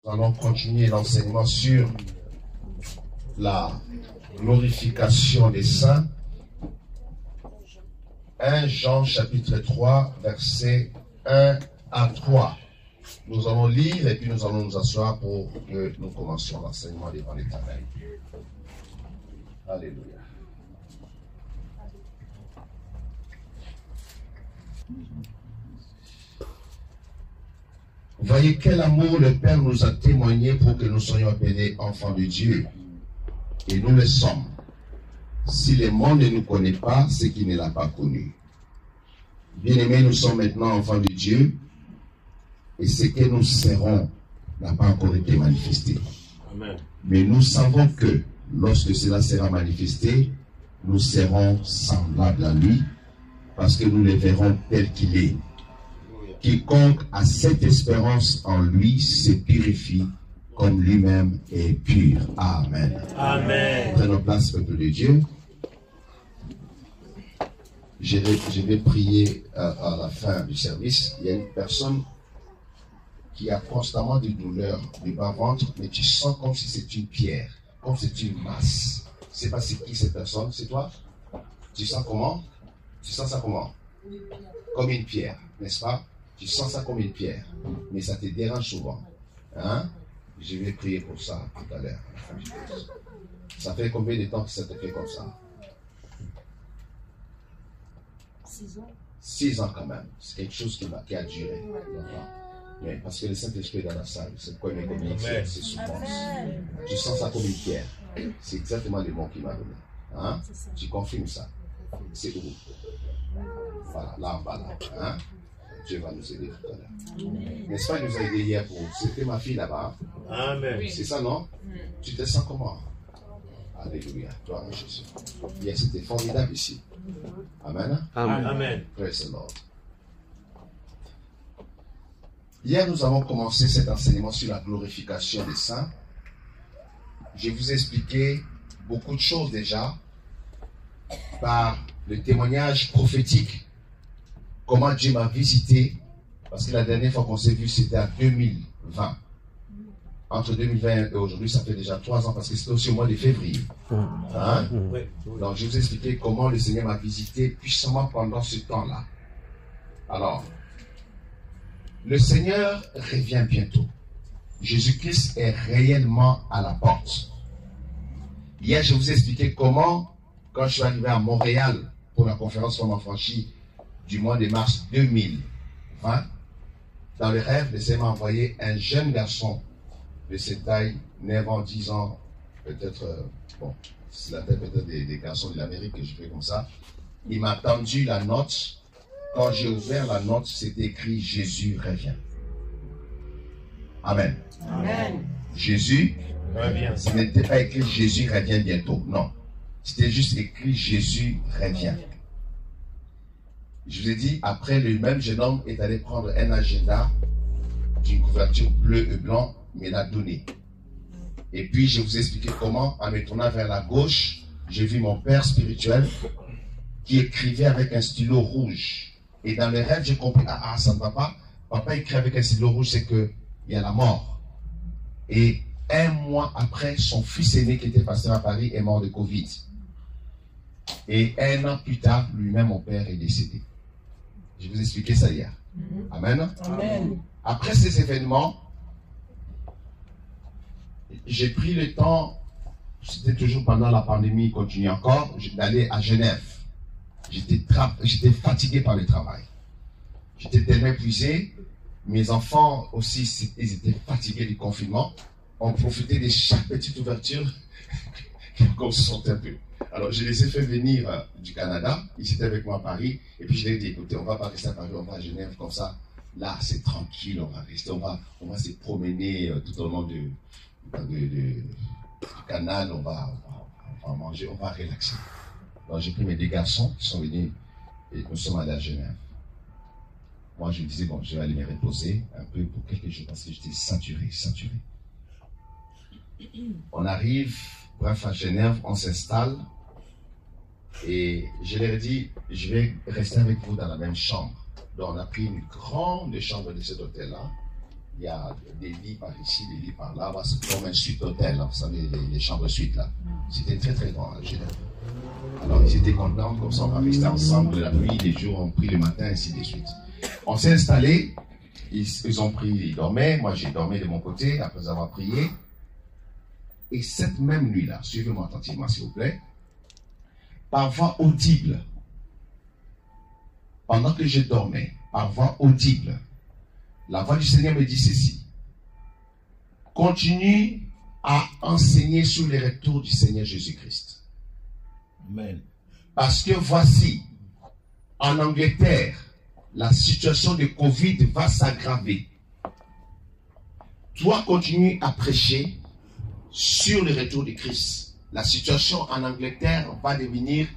Nous allons continuer l'enseignement sur la glorification des saints. 1 Jean chapitre 3, versets 1 à 3. Nous allons lire et puis nous allons nous asseoir pour que nous commencions l'enseignement devant l'Éternel. Alléluia. Voyez quel amour le Père nous a témoigné pour que nous soyons appelés enfants de Dieu. Et nous le sommes. Si le monde ne nous connaît pas, c'est qu'il ne l'a pas connu. Bien-aimés, nous sommes maintenant enfants de Dieu. Et ce que nous serons n'a pas encore été manifesté. Amen. Mais nous savons que lorsque cela sera manifesté, nous serons semblables à lui parce que nous le verrons tel qu'il est. Quiconque a cette espérance en lui se purifie comme lui-même est pur. Amen. Amen. Prenons place, peuple de Dieu. Je vais prier à la fin du service. Il y a une personne qui a constamment des douleurs du bas-ventre, mais tu sens comme si c'est une pierre, comme si c'est une masse. Je ne sais pas c'est qui cette personne, c'est toi? Tu sens comment? Tu sens ça comment? Comme une pierre, n'est-ce pas? Tu sens ça comme une pierre, mais ça te dérange souvent. Hein? Je vais prier pour ça tout à l'heure. Ça fait combien de temps que ça te fait comme ça? 6 ans. 6 ans quand même. C'est quelque chose qui a duré. Mais parce que le Saint-Esprit est dans la salle, c'est quoi une communication, c'est souffrance. Tu sens ça comme une pierre. C'est exactement le mot qu'il m'a donné. Hein? Tu confirmes ça. C'est où? Voilà, là en bas là. Hein? Dieu va nous aider tout à l'heure. N'est-ce pas, il nous a aidé hier pour... C'était ma fille là-bas. Amen. C'est ça, non? Tu te sens comment? Alléluia. Toi, Jésus. Hier, c'était formidable ici. Amen. Amen. Amen. Praise the Lord. Hier, nous avons commencé cet enseignement sur la glorification des saints. Je vous ai expliqué beaucoup de choses déjà par le témoignage prophétique. Comment Dieu m'a visité, parce que la dernière fois qu'on s'est vu, c'était en 2020. Entre 2020 et aujourd'hui, ça fait déjà 3 ans, parce que c'était aussi au mois de février. Hein? Donc, je vous ai expliqué comment le Seigneur m'a visité puissamment pendant ce temps-là. Alors, le Seigneur revient bientôt. Jésus-Christ est réellement à la porte. Hier, je vous ai expliqué comment, quand je suis arrivé à Montréal pour la conférence Femmes Affranchies du mois de mars 2020, dans le rêve, le Seigneur m'a envoyé un jeune garçon de cette taille, 9 ans, 10 ans, peut-être, bon, c'est la tête peut-être des garçons de l'Amérique que je fais comme ça. Il m'a tendu la note. Quand j'ai ouvert la note, c'était écrit « Jésus revient ». Amen. Amen. Jésus revient. Ce n'était pas écrit « Jésus revient bientôt ». Non. C'était juste écrit « Jésus revient ». Je vous ai dit, après, le même jeune homme est allé prendre un agenda d'une couverture bleue et blanc, mais l'a donné. Et puis, je vous ai expliqué comment, en me tournant vers la gauche, j'ai vu mon père spirituel qui écrivait avec un stylo rouge. Et dans le rêve, j'ai compris, ça ne va pas. Papa écrit avec un stylo rouge, c'est qu'il y a la mort. Et 1 mois après, son fils aîné qui était pasteur à Paris est mort de Covid. Et 1 an plus tard, lui-même, mon père, est décédé. Je vous ai expliqué ça hier. Amen. Amen. Après ces événements, j'ai pris le temps, c'était toujours pendant la pandémie, continue encore, d'aller à Genève. J'étais fatigué par le travail. J'étais tellement épuisé. Mes enfants aussi, ils étaient fatigués du confinement. On profitait de chaque petite ouverture qu'on se sentait un peu. Alors, je les ai fait venir du Canada. Ils étaient avec moi à Paris. Et puis, je leur ai dit, écoutez, on va pas rester à Paris, on va à Genève comme ça. Là, c'est tranquille, on va rester, on va se promener tout au long du canal, on va manger, on va relaxer. Alors, j'ai pris mes 2 garçons qui sont venus et nous sommes allés à Genève. Moi, je me disais, bon, je vais aller me reposer un peu pour quelques jours parce que j'étais saturé. On arrive, bref, à Genève, on s'installe et je leur ai dit, je vais rester avec vous dans la même chambre. Donc, on a pris une grande chambre de cet hôtel-là, Il y a des lits par ici, des lits par là. C'est comme un suite hôtel, hein, vous savez, les chambres suites là. C'était très très grand à Genève. Alors ils étaient contents, comme ça on va rester ensemble la nuit, les jours on prie le matin, ainsi de suite. On s'est installé, ils ont pris, ils dormaient, moi j'ai dormi de mon côté après avoir prié. Et cette même nuit-là, suivez-moi attentivement s'il vous plaît, par voix audible, pendant que je dormais, par voix audible, la voix du Seigneur me dit ceci: continue à enseigner sur les retours du Seigneur Jésus-Christ. Amen. Parce que voici, en Angleterre, la situation de Covid va s'aggraver. Toi, continue à prêcher sur le retour de Christ. La situation en Angleterre va devenir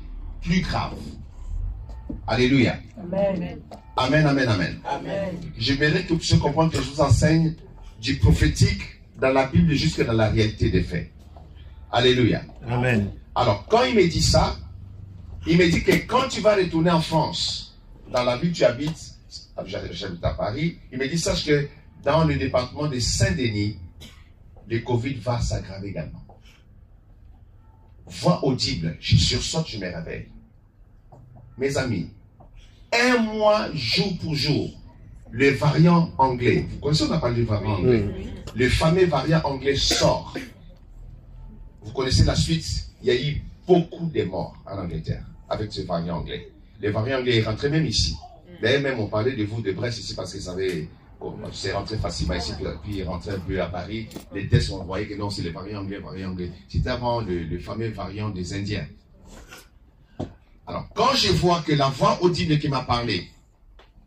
plus grave. Alléluia. Amen. Amen, amen, amen. Amen. J'aimerais que vous puissiez comprendre que je vous enseigne du prophétique dans la Bible jusque dans la réalité des faits. Alléluia. Amen. Alors, quand il me dit ça, il me dit que quand tu vas retourner en France, dans la ville où tu habites, j'habite à Paris, il me dit, sache que dans le département de Saint-Denis, le Covid va s'aggraver également. Voix audible, je sursaute, je me réveille. Mes amis, un mois, jour pour jour, le variant anglais, vous connaissez, on a parlé du variant anglais, le fameux variant anglais sort. Vous connaissez la suite, il y a eu beaucoup de morts en Angleterre avec ce variant anglais. Le variant anglais est rentré même ici. D'ailleurs, même on parlait de vous de Brest ici parce que ça avait... c'est rentré facilement ici, puis il est rentré un peu à Paris. Les tests, on voyait que non, c'est le variant anglais. C'était avant le fameux variant des Indiens. Alors, quand je vois que la voix audible qui m'a parlé,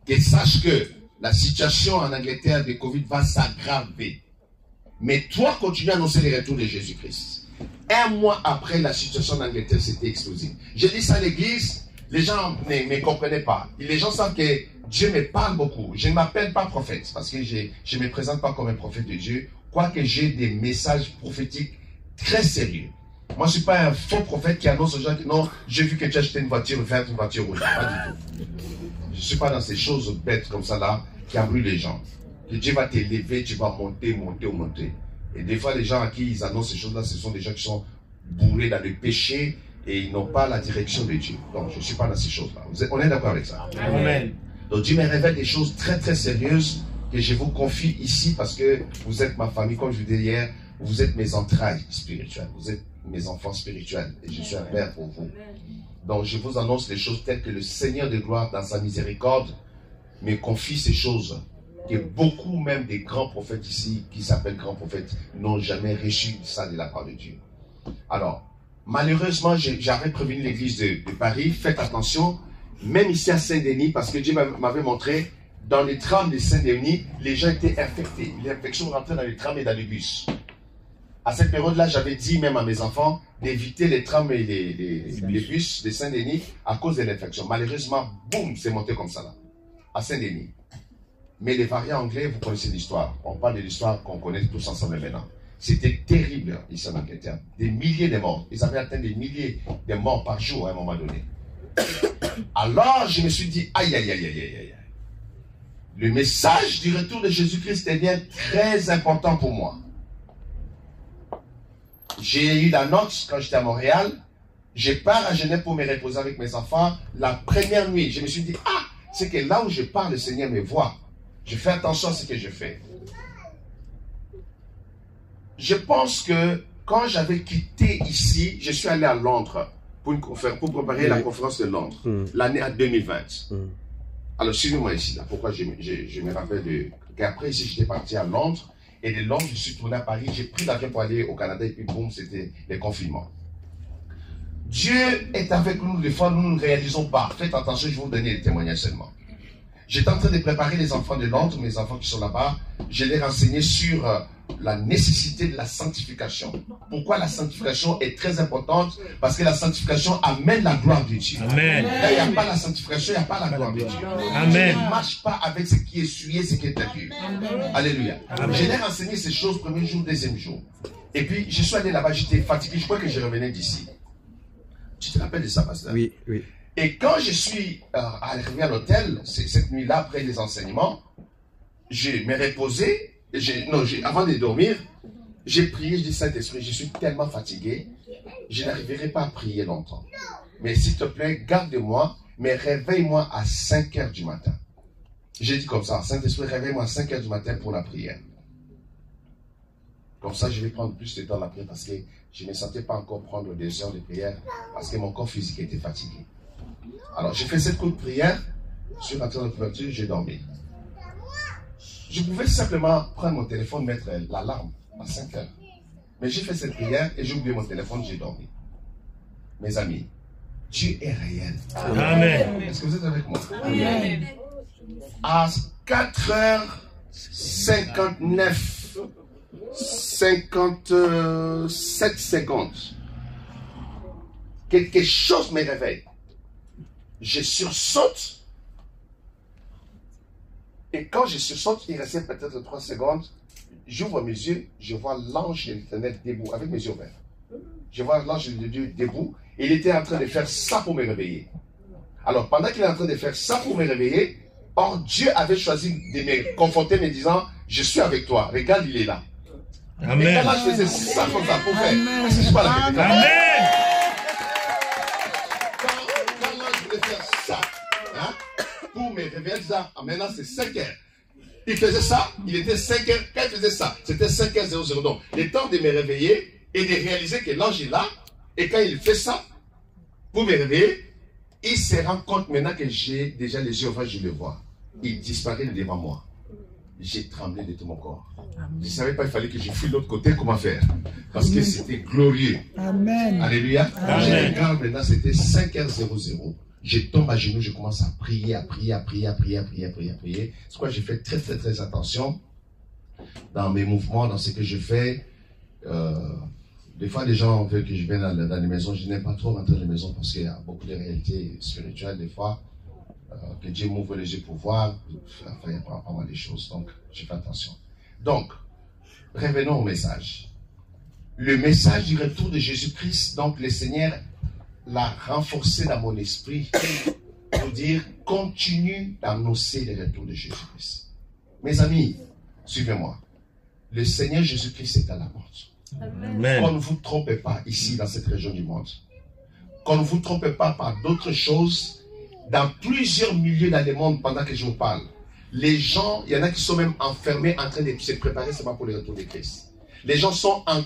que sache que la situation en Angleterre de Covid va s'aggraver, mais toi, continue à annoncer le retour de Jésus-Christ. Un mois après, la situation en Angleterre s'était explosée. J'ai dit ça à l'église, les gens ne comprenaient pas. Et les gens savent que Dieu me parle beaucoup. Je ne m'appelle pas prophète parce que je ne me présente pas comme un prophète de Dieu, quoique j'ai des messages prophétiques très sérieux. Moi, je ne suis pas un faux prophète qui annonce aux gens que non, j'ai vu que tu as acheté une voiture verte, une voiture rouge. Pas du tout. Je ne suis pas dans ces choses bêtes comme ça là qui embrouillent les gens. Que Dieu va t'élever, tu vas monter. Et des fois, les gens à qui ils annoncent ces choses-là, ce sont des gens qui sont bourrés dans le péché et ils n'ont pas la direction de Dieu. Donc, je ne suis pas dans ces choses-là. On est d'accord avec ça? Amen. Donc, Dieu me révèle des choses très, très sérieuses que je vous confie ici parce que vous êtes ma famille. Comme je vous disais hier, vous êtes mes entrailles spirituelles. Vous êtes mes enfants spirituels et je suis un père pour vous. Donc, je vous annonce les choses telles que le Seigneur de gloire, dans sa miséricorde, me confie ces choses que beaucoup même des grands prophètes ici, qui s'appellent grands prophètes, n'ont jamais reçu ça de la part de Dieu. Alors, malheureusement, j'avais prévenu l'église de Paris, faites attention, même ici à Saint-Denis, parce que Dieu m'avait montré, dans les trams de Saint-Denis, les gens étaient infectés. L'infection rentrait dans les trams et dans les bus. À cette période-là, j'avais dit même à mes enfants d'éviter les trams et les bus de Saint-Denis à cause de l'infection. Malheureusement, boum, c'est monté comme ça là, à Saint-Denis. Mais les variants anglais, vous connaissez l'histoire. On parle de l'histoire qu'on connaît tous ensemble maintenant. C'était terrible ici en Angleterre. Des milliers de morts. Ils avaient atteint des milliers de morts par jour à un moment donné. Alors, je me suis dit, aïe, aïe, aïe, aïe, aïe, aïe. Le message du retour de Jésus-Christ devient très important pour moi. J'ai eu la note quand j'étais à Montréal. Je pars à Genève pour me reposer avec mes enfants. La première nuit, je me suis dit, ah, c'est que là où je pars, le Seigneur me voit. Je fais attention à ce que je fais. Je pense que quand j'avais quitté ici, je suis allé à Londres pour préparer la conférence de Londres, l'année 2020. Alors, suivez-moi ici, là. Pourquoi je me rappelle qu'après ici, j'étais parti à Londres, et de Londres, je suis tourné à Paris, j'ai pris l'avion pour aller au Canada, et puis boum, c'était le confinement. Dieu est avec nous, des fois, nous ne réalisons pas. Faites attention, je vais vous donner les témoignages seulement. J'étais en train de préparer les enfants de Londres, mes enfants qui sont là-bas. Je les renseignais sur la nécessité de la sanctification. Pourquoi la sanctification est très importante? Parce que la sanctification amène la gloire de Dieu. Amen. Là, il n'y a pas la sanctification, il n'y a pas la gloire de Dieu. Amen. Tu ne marches pas avec ce qui est souillé, ce qui est impu. Alléluia. Amen. Je les renseigné ces choses premier jour, deuxième jour. Et puis, je suis allé là-bas, j'étais fatigué, je crois que je revenais d'ici. Tu te rappelles de ça, pasteur? Oui, oui. Et quand je suis arrivé à l'hôtel, cette nuit-là, après les enseignements, je me reposais, avant de dormir, j'ai prié, je dis Saint-Esprit, je suis tellement fatigué, je n'arriverai pas à prier longtemps. Mais s'il te plaît, garde-moi, mais réveille-moi à 5 heures du matin. J'ai dit comme ça, Saint-Esprit, réveille-moi à 5 heures du matin pour la prière. Comme ça, je vais prendre plus de temps à la prière parce que je ne me sentais pas encore prendre des heures de prière parce que mon corps physique était fatigué. Alors, j'ai fait cette courte prière, je suis rentré dans la couverture, j'ai dormi. Je pouvais simplement prendre mon téléphone, mettre l'alarme à 5 heures. Mais j'ai fait cette prière et j'ai oublié mon téléphone, j'ai dormi. Mes amis, Dieu est réel. Amen. Est-ce que vous êtes avec moi? Amen. À 4h59, 57 secondes, quelque chose me réveille. Je sursaute. Et quand je sursaute, il restait peut-être 3 secondes. J'ouvre mes yeux, je vois l'ange de l'Éternel debout, avec mes yeux ouverts. Je vois l'ange de Dieu debout. Il était en train de faire ça pour me réveiller. Alors, pendant qu'il est en train de faire ça pour me réveiller, or Dieu avait choisi de me conforter, me disant, je suis avec toi. Regarde, il est là. Amen. Et quand là, je faisais ça comme ça pour faire. Parce que je suis pas la vérité. Amen. Quand l'ange voulait faire ça, hein, pour me réveiller, ça, maintenant c'est 5 heures. Il faisait ça, il était 5 heures. Quand il faisait ça, c'était 5h00. Donc, le temps de me réveiller et de réaliser que l'ange est là. Et quand il fait ça, pour me réveiller, il se rend compte maintenant que j'ai déjà les yeux ouverts, je le vois. Il disparaît devant moi. J'ai tremblé de tout mon corps. Je ne savais pas, il fallait que je fuis de l'autre côté, comment faire. Parce que c'était glorieux. Amen. Alléluia. Amen. Je regarde maintenant, c'était 5h00. Je tombe à genoux, je commence à prier. C'est pourquoi j'ai fait très attention dans mes mouvements, dans ce que je fais. Des fois, les gens veulent que je vienne dans les maisons. Je n'aime pas trop rentrer dans les maisons parce qu'il y a beaucoup de réalités spirituelles, des fois, que Dieu m'ouvre les yeux pour voir. Enfin, il y a pas mal de choses. Donc, je fais attention. Donc, revenons au message. Le message du retour de Jésus-Christ, donc le Seigneur l'a renforcé dans mon esprit pour dire, continue d'annoncer le retour de Jésus-Christ. Mes amis, suivez-moi. Le Seigneur Jésus-Christ est à la porte. Amen. Qu'on ne vous trompe pas ici dans cette région du monde. Qu'on ne vous trompe pas par d'autres choses. Dans plusieurs milieux dans le monde pendant que je vous parle. Les gens, il y en a qui sont même enfermés en train de se préparer seulement pour le retour de Christ. Les gens sont en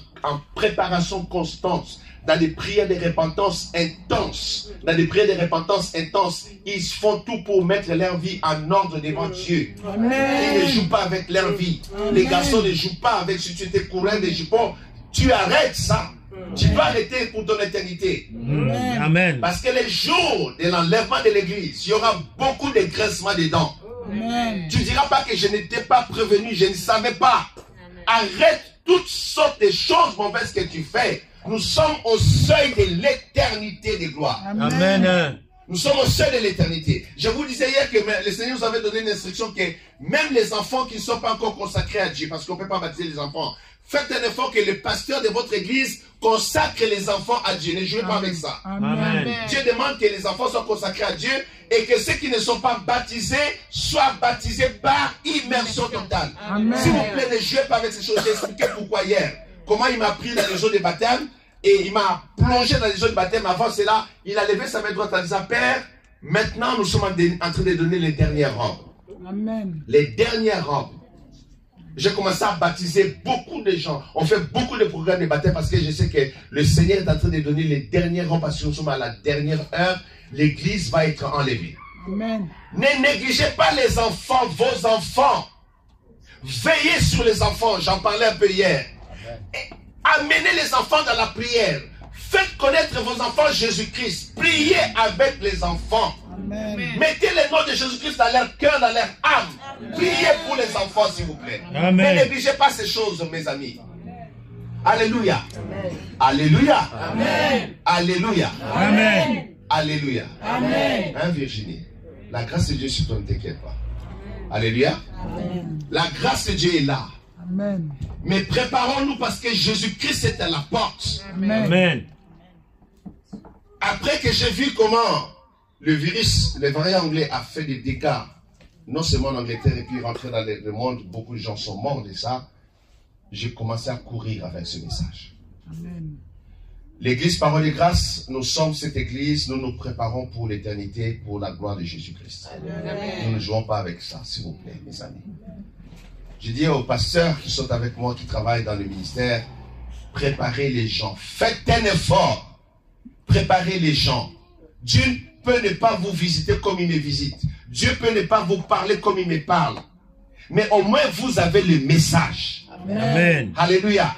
préparation constante. Dans des prières de repentance intenses. Ils font tout pour mettre leur vie en ordre devant Dieu. Amen. Ils ne jouent pas avec leur vie. Les garçons ne jouent pas avec, si tu étais courant des jupons, tu arrêtes ça. Tu peux arrêter pour ton éternité. Amen. Parce que les jours de l'enlèvement de l'église, il y aura beaucoup de graissements dedans. Amen. Tu ne diras pas que je n'étais pas prévenu, je ne savais pas. Arrête toutes sortes de choses mauvaises que tu fais. Nous sommes au seuil de l'éternité de gloire. Amen. Nous sommes au seuil de l'éternité. Je vous disais hier que le Seigneur nous avait donné une instruction que même les enfants qui ne sont pas encore consacrés à Dieu, parce qu'on ne peut pas baptiser les enfants, faites un effort que le pasteur de votre église consacre les enfants à Dieu. Ne jouez pas avec ça. Amen. Dieu demande que les enfants soient consacrés à Dieu et que ceux qui ne sont pas baptisés soient baptisés par immersion totale. Amen. S'il vous plaît, ne jouez pas avec ces choses. J'ai expliqué pourquoi hier. Comment il m'a pris dans les eaux de baptême et il m'a plongé dans les eaux de baptême. Avant cela, il a levé sa main droite en disant, Père, maintenant nous sommes en train de donner les dernières robes. Amen. Les dernières robes. J'ai commencé à baptiser beaucoup de gens. On fait beaucoup de programmes de baptême parce que je sais que le Seigneur est en train de donner les dernières robes parce que nous sommes à la dernière heure. L'église va être enlevée. Amen. Ne négligez pas les enfants, vos enfants. Veillez sur les enfants. J'en parlais un peu hier. Et amenez les enfants dans la prière. Faites connaître vos enfants Jésus-Christ. Priez avec les enfants. Amen. Mettez le nom de Jésus-Christ dans leur cœur, dans leur âme. Priez pour les enfants, s'il vous plaît. Amen. Ne négligez pas ces choses, mes amis. Alléluia. Alléluia. Amen. Alléluia. Amen. Alléluia. Amen. Hein, Virginie? La grâce de Dieu sur toi, ne t'inquiète pas. Alléluia. La grâce de Dieu est là. Amen. Mais préparons-nous parce que Jésus-Christ est à la porte. Amen. Amen. Après que j'ai vu comment le virus, le variant anglais a fait des dégâts non seulement en Angleterre, et puis rentrer dans le monde, beaucoup de gens sont morts de ça, j'ai commencé à courir avec ce message. Amen. L'église Parole de Grâce, nous sommes cette église, nous nous préparons pour l'éternité, pour la gloire de Jésus-Christ. Nous ne jouons pas avec ça, s'il vous plaît, mes amis. Je dis aux pasteurs qui sont avec moi, qui travaillent dans le ministère, préparez les gens. Faites un effort. Préparez les gens. Dieu peut ne pas vous visiter comme il me visite. Dieu peut ne pas vous parler comme il me parle. Mais au moins, vous avez le message. Amen. Alléluia.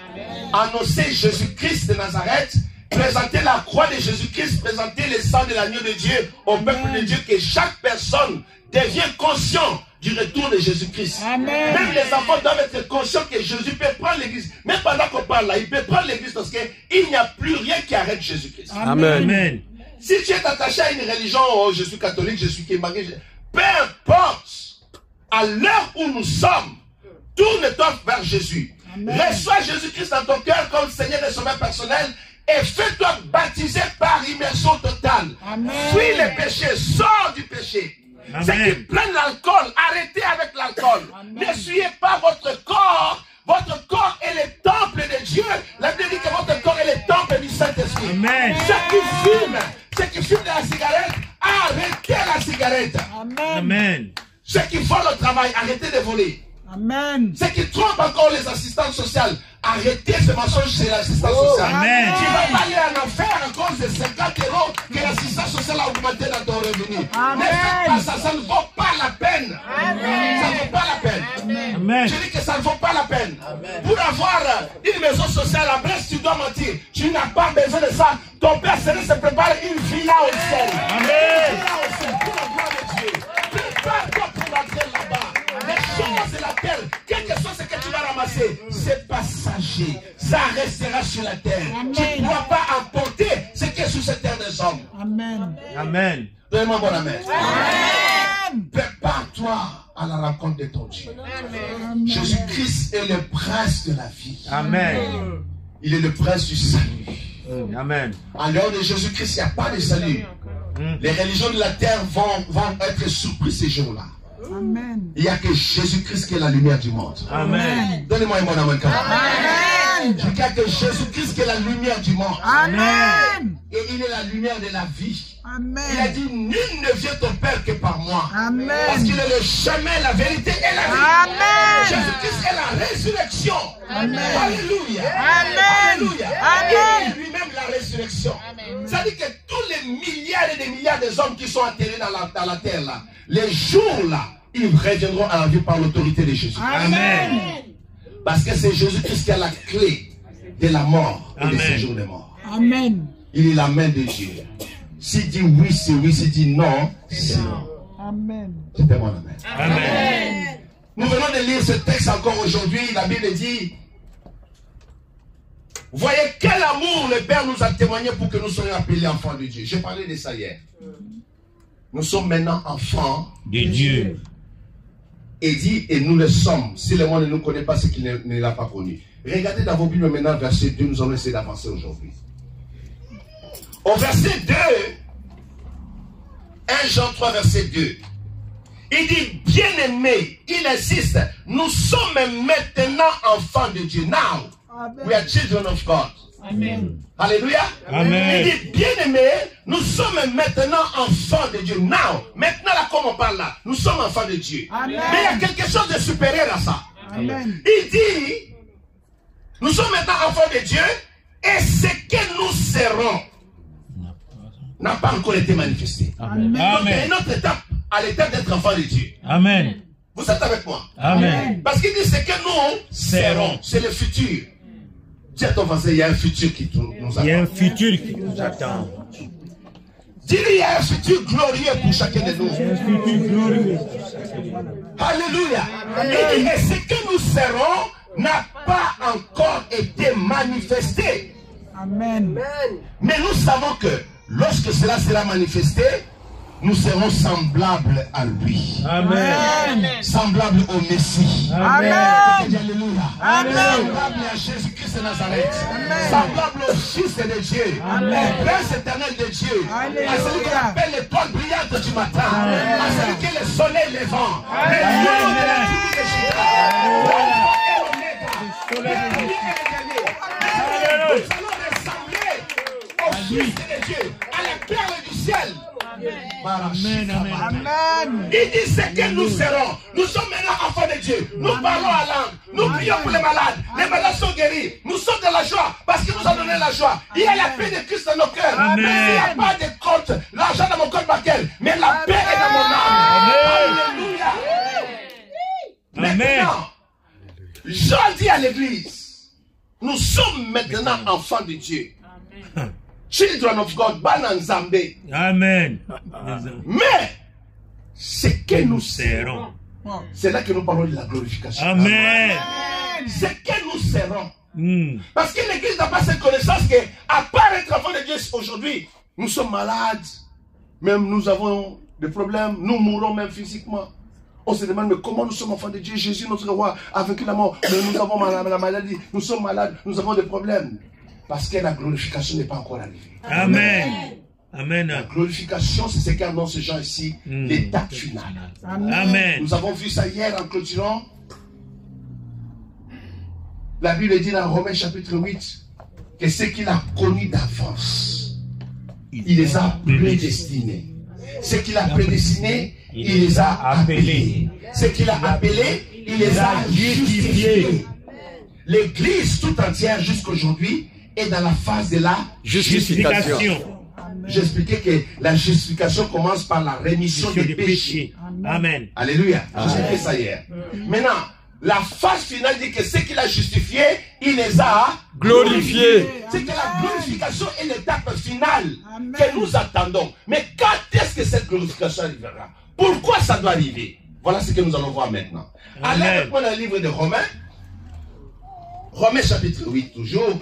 Annoncez Jésus-Christ de Nazareth. Présentez la croix de Jésus-Christ. Présentez le sang de l'agneau de Dieu au peuple de Dieu. Que chaque personne devienne conscient du retour de Jésus-Christ. Même les enfants doivent être conscients que Jésus peut prendre l'église. Même pendant qu'on parle là, il peut prendre l'église parce qu'il n'y a plus rien qui arrête Jésus-Christ. Amen. Amen. Si tu es attaché à une religion, oh, je suis catholique, je suis kémagé, peu importe, à l'heure où nous sommes, tourne-toi vers Jésus. Reçois Jésus-Christ dans ton cœur comme Seigneur et Sauveur personnel et fais-toi baptiser par immersion totale. Fuis les péchés, sors du péché. Ceux qui prennent l'alcool, arrêtez avec l'alcool. N'essuyez pas votre corps. Votre corps est le temple de Dieu. La Bible dit que votre corps est le temple du Saint-Esprit. Ceux qui fument de la cigarette, arrêtez la cigarette. Amen. Ceux qui volent au travail, arrêtez de voler. Amen. Ceux qui trompent encore les assistantes sociales, arrêtez ce mensonge chez l'assistance sociale. Amen. Tu ne vas pas aller en enfer à cause de 50 € que l'assistance sociale a augmenté dans ton revenu. Ne faites pas ça, ça ne vaut pas la peine. Ça ne vaut pas la peine. Amen. Je dis que ça ne vaut pas la peine. Pour avoir une maison sociale à Brest, tu dois mentir. Tu n'as pas besoin de ça. Ton Père Céleste se prépare une villa au ciel. Amen. Une villa au ciel pour la gloire de Dieu. Prépare-toi pour entrer là-bas. Les choses de la terre, quel que soit ce que tu vas ramasser, c'est passager. Ça restera sur la terre. Tu ne pourras pas emporter ce qui est sur cette terre des hommes. Amen. Amen. Donne-moi bon amen. Amen. Prépare-toi à la rencontre de ton Dieu. Jésus-Christ est le prince de la vie. Amen. Il est le prince du salut. Amen. En dehors de Jésus-Christ, il n'y a pas de salut. Les religions de la terre vont être surprises ces jours-là. Amen. Il n'y a que Jésus-Christ qui est la lumière du monde. Amen. Donnez-moi un bon amen. Amen. Il n'y a que Jésus-Christ qui est la lumière du monde. Amen. Et il est la lumière de la vie. Amen. Il a dit, nul ne vient au Père que par moi. Amen. Parce qu'il est le chemin, la vérité et la vie. Amen. Jésus-Christ est la résurrection. Amen. Alléluia. Amen. Alléluia. Amen. Il est lui-même la résurrection. Ça dit que tous les milliards et des milliards des hommes qui sont enterrés dans la terre là, les jours là, ils reviendront à la vie par l'autorité de Jésus. Amen. Parce que c'est Jésus-Christ qui a la clé de la mort et Amen. du séjour des morts. Amen. Il est la main de Dieu. S'il dit oui, c'est oui. S'il dit non, c'est non. Amen. C'était mon amen. Amen. Nous venons de lire ce texte encore aujourd'hui. La Bible dit, voyez quel amour le Père nous a témoigné pour que nous soyons appelés enfants de Dieu. J'ai parlé de ça hier. Nous sommes maintenant enfants De Dieu. et dit, et nous le sommes. Si le monde ne nous connaît pas, c'est qu'il ne l'a pas connu. Regardez dans vos Bibles maintenant, verset 2, nous allons essayer d'avancer aujourd'hui. Au verset 2, 1 Jean 3, verset 2, il dit, bien-aimés, il insiste, nous sommes maintenant enfants de Dieu. Now, we are children of God. Amen. Alléluia. Amen. Il dit, bien-aimés, nous sommes maintenant enfants de Dieu. Now, maintenant là, comme on parle là, nous sommes enfants de Dieu. Amen. Mais il y a quelque chose de supérieur à ça. Amen. Il dit, nous sommes maintenant enfants de Dieu et ce que nous serons n'a pas encore été manifesté. Amen. Donc, il y a Amen. une autre étape à l'étape d'être enfant de Dieu. Amen. Vous êtes avec moi? Amen. Parce qu'il dit ce que nous serons, c'est le futur. Dis à ton voisin, il y a un futur qui nous Il y a un attend. futur qui nous attend. Dis-lui, il y a un futur glorieux pour chacun de nous. Un futur glorieux. Alléluia. Il dit, et ce que nous serons n'a pas encore été manifesté. Amen. Mais nous savons que lorsque cela sera manifesté, nous serons semblables à lui. Amen. Semblables au Messie. Amen. Alléluia. Semblable à Jésus-Christ de Nazareth. Semblable au Fils de Dieu. Au Prince éternel de Dieu. À celui qu'on appelle l'étoile brillante du matin. À celui qui est le soleil levant. Le nom de la tribu de Juda. L'alpha et l'oméga. Le premier et le dernier. Nous allons ressembler au Fils de Dieu. À la perle du ciel. Amen. Amen. Il dit ce que nous serons. Nous sommes maintenant enfants de Dieu. Nous parlons à langue. Nous prions pour les malades. Les malades sont guéris. Nous sommes dans la joie parce qu'il nous a donné la joie. Il y a la paix de Christ dans nos cœurs. Amen. Il n'y a pas de compte, l'argent dans mon compte bancaire, mais la paix est dans mon âme. Alléluia. Maintenant, Jean dit à l'église, nous sommes maintenant enfants de Dieu. Children of God, Banan Zambé. Amen. Mais ce que nous serons, c'est là que nous parlons de la glorification. Amen. Ce que nous serons. Parce que l'église n'a pas cette connaissance que, à part être enfant de Dieu aujourd'hui, nous sommes malades, même nous avons des problèmes, nous mourrons même physiquement. On se demande, mais comment nous sommes enfants de Dieu? Jésus, notre roi, a vaincu la mort, mais nous avons la maladie, nous sommes malades, nous avons des problèmes. Parce que la glorification n'est pas encore arrivée. Amen. Amen. La glorification, c'est ce qu'annonce ces gens ici, l'étape finale. Amen. Nous avons vu ça hier en clôturant. La Bible dit dans Romains chapitre 8 que ce qu'il a connu d'avance, il les a prédestinés. Ce qu'il a prédestiné, il les a appelés. Ce qu'il a appelé, il les a justifiés. L'église tout entière jusqu'aujourd'hui est dans la phase de la Justification. J'expliquais que la justification commence par la rémission des péchés. Amen. Alléluia. J'expliquais ça hier. Maintenant, la phase finale dit que ce qu'il a justifié, il les a glorifiés. C'est que la glorification est l'étape finale que nous attendons. Mais quand est-ce que cette glorification arrivera? Pourquoi ça doit arriver? Voilà ce que nous allons voir maintenant. Allez avec moi dans le livre de Romains. Romains chapitre 8 toujours.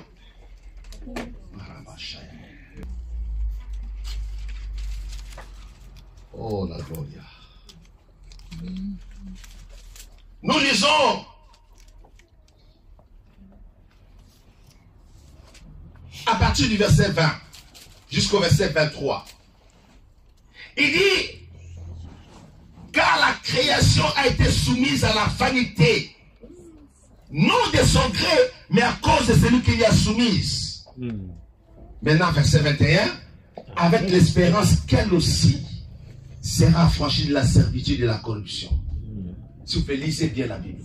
Oh la gloria. Nous lisons à partir du verset 20 jusqu'au verset 23. Il dit, car la création a été soumise à la vanité, non de son gré, mais à cause de celui qui l'y a soumise. Maintenant, verset 21, avec l'espérance qu'elle aussi sera affranchie de la servitude et de la corruption. S'il vous plaît, lisez bien la Bible.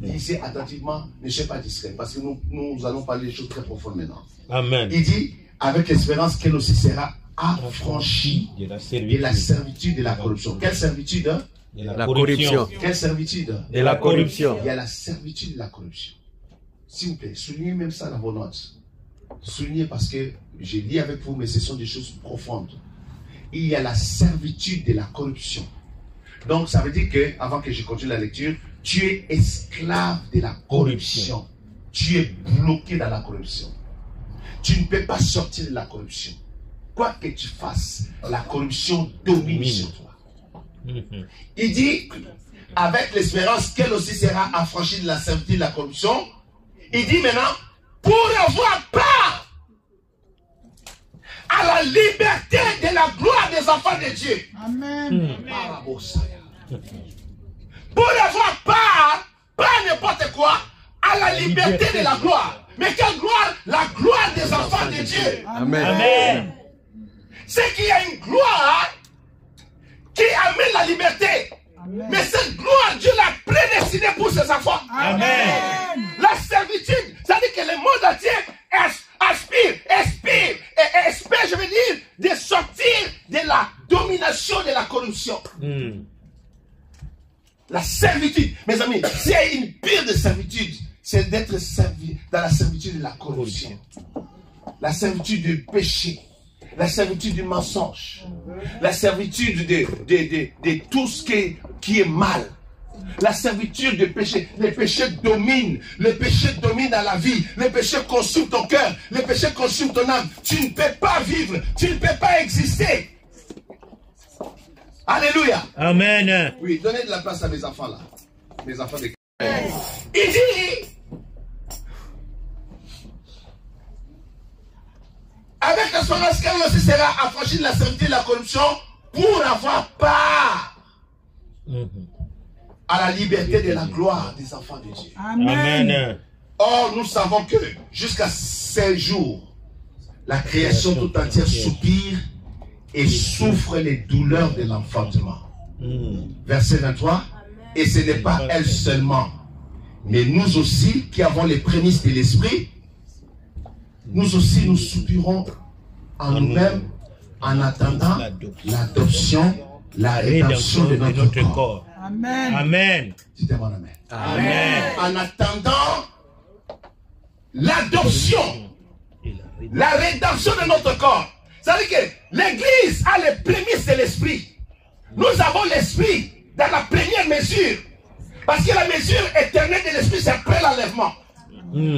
Lisez attentivement, ne soyez pas discret, parce que nous allons parler des choses très profondes maintenant. Amen. Il dit, avec l'espérance qu'elle aussi sera affranchie de la servitude et de la corruption. Quelle servitude? De la corruption. Quelle servitude? De la corruption. Il y a la servitude de la corruption. S'il vous plaît, soulignez même ça dans vos notes. Soulignez parce que j'ai lu avec vous, mais ce sont des choses profondes. Il y a la servitude de la corruption. Donc, ça veut dire que, avant que je continue la lecture, tu es esclave de la corruption. Tu es bloqué dans la corruption. Tu ne peux pas sortir de la corruption. Quoi que tu fasses, la corruption domine sur toi. Il dit, avec l'espérance qu'elle aussi sera affranchie de la servitude de la corruption, il dit maintenant, pour avoir part à la liberté de la gloire des enfants de Dieu. Amen. Pour avoir part, pas n'importe quoi, à la liberté de la gloire. Mais quelle gloire? La gloire des enfants de Dieu. Amen. Amen. C'est qu'il y a une gloire qui amène la liberté. Amen. Mais cette gloire, Dieu l'a prédestinée pour ses enfants. Amen. La servitude, ça veut dire que le monde entier espère, je veux dire, de sortir de la domination de la corruption. La servitude, mes amis, s'il y a une pire de servitude, c'est d'être servi dans la servitude de la corruption. La servitude du péché. La servitude du mensonge. La servitude de tout ce qui est mal. La servitude du péché. Les péchés dominent. Le péché domine dans la vie. Le péché consume ton cœur. Le péché consume ton âme. Tu ne peux pas vivre. Tu ne peux pas exister. Alléluia. Amen. Oui, donnez de la place à mes enfants là. Mes enfants de... Il dit, avec l'espérance qu'elle aussi sera affranchie de la servitude et de la corruption pour avoir part à la liberté de la gloire des enfants de Dieu. Amen. Or, nous savons que jusqu'à ces jours, la création tout entière soupire et souffre les douleurs de l'enfantement. Verset 23. Et ce n'est pas elle seulement, mais nous aussi qui avons les prémices de l'esprit, nous aussi nous soupirons en nous-mêmes en attendant l'adoption, la rédemption de notre corps. Amen. Amen. Dites-moi amen. Amen. En attendant l'adoption, la rédemption de notre corps. C'est-à-dire que l'Église a les prémices de l'esprit. Nous avons l'esprit dans la première mesure. Parce que la mesure éternelle de l'esprit, c'est après l'enlèvement.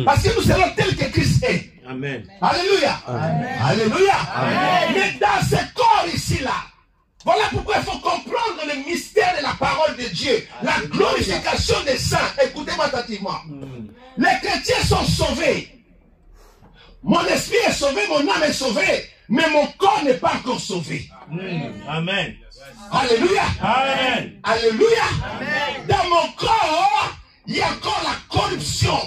Parce que nous serons tels que Christ est. Amen. Alléluia. Amen. Alléluia. Amen. Mais dans ce corps ici-là, voilà pourquoi il faut comprendre le mystère de la parole de Dieu. La glorification des saints. Écoutez-moi attentivement. Les chrétiens sont sauvés. Mon esprit est sauvé, mon âme est sauvée. Mais mon corps n'est pas encore sauvé. Amen. Alléluia. Amen. Alléluia. Dans mon corps, il y a encore la corruption.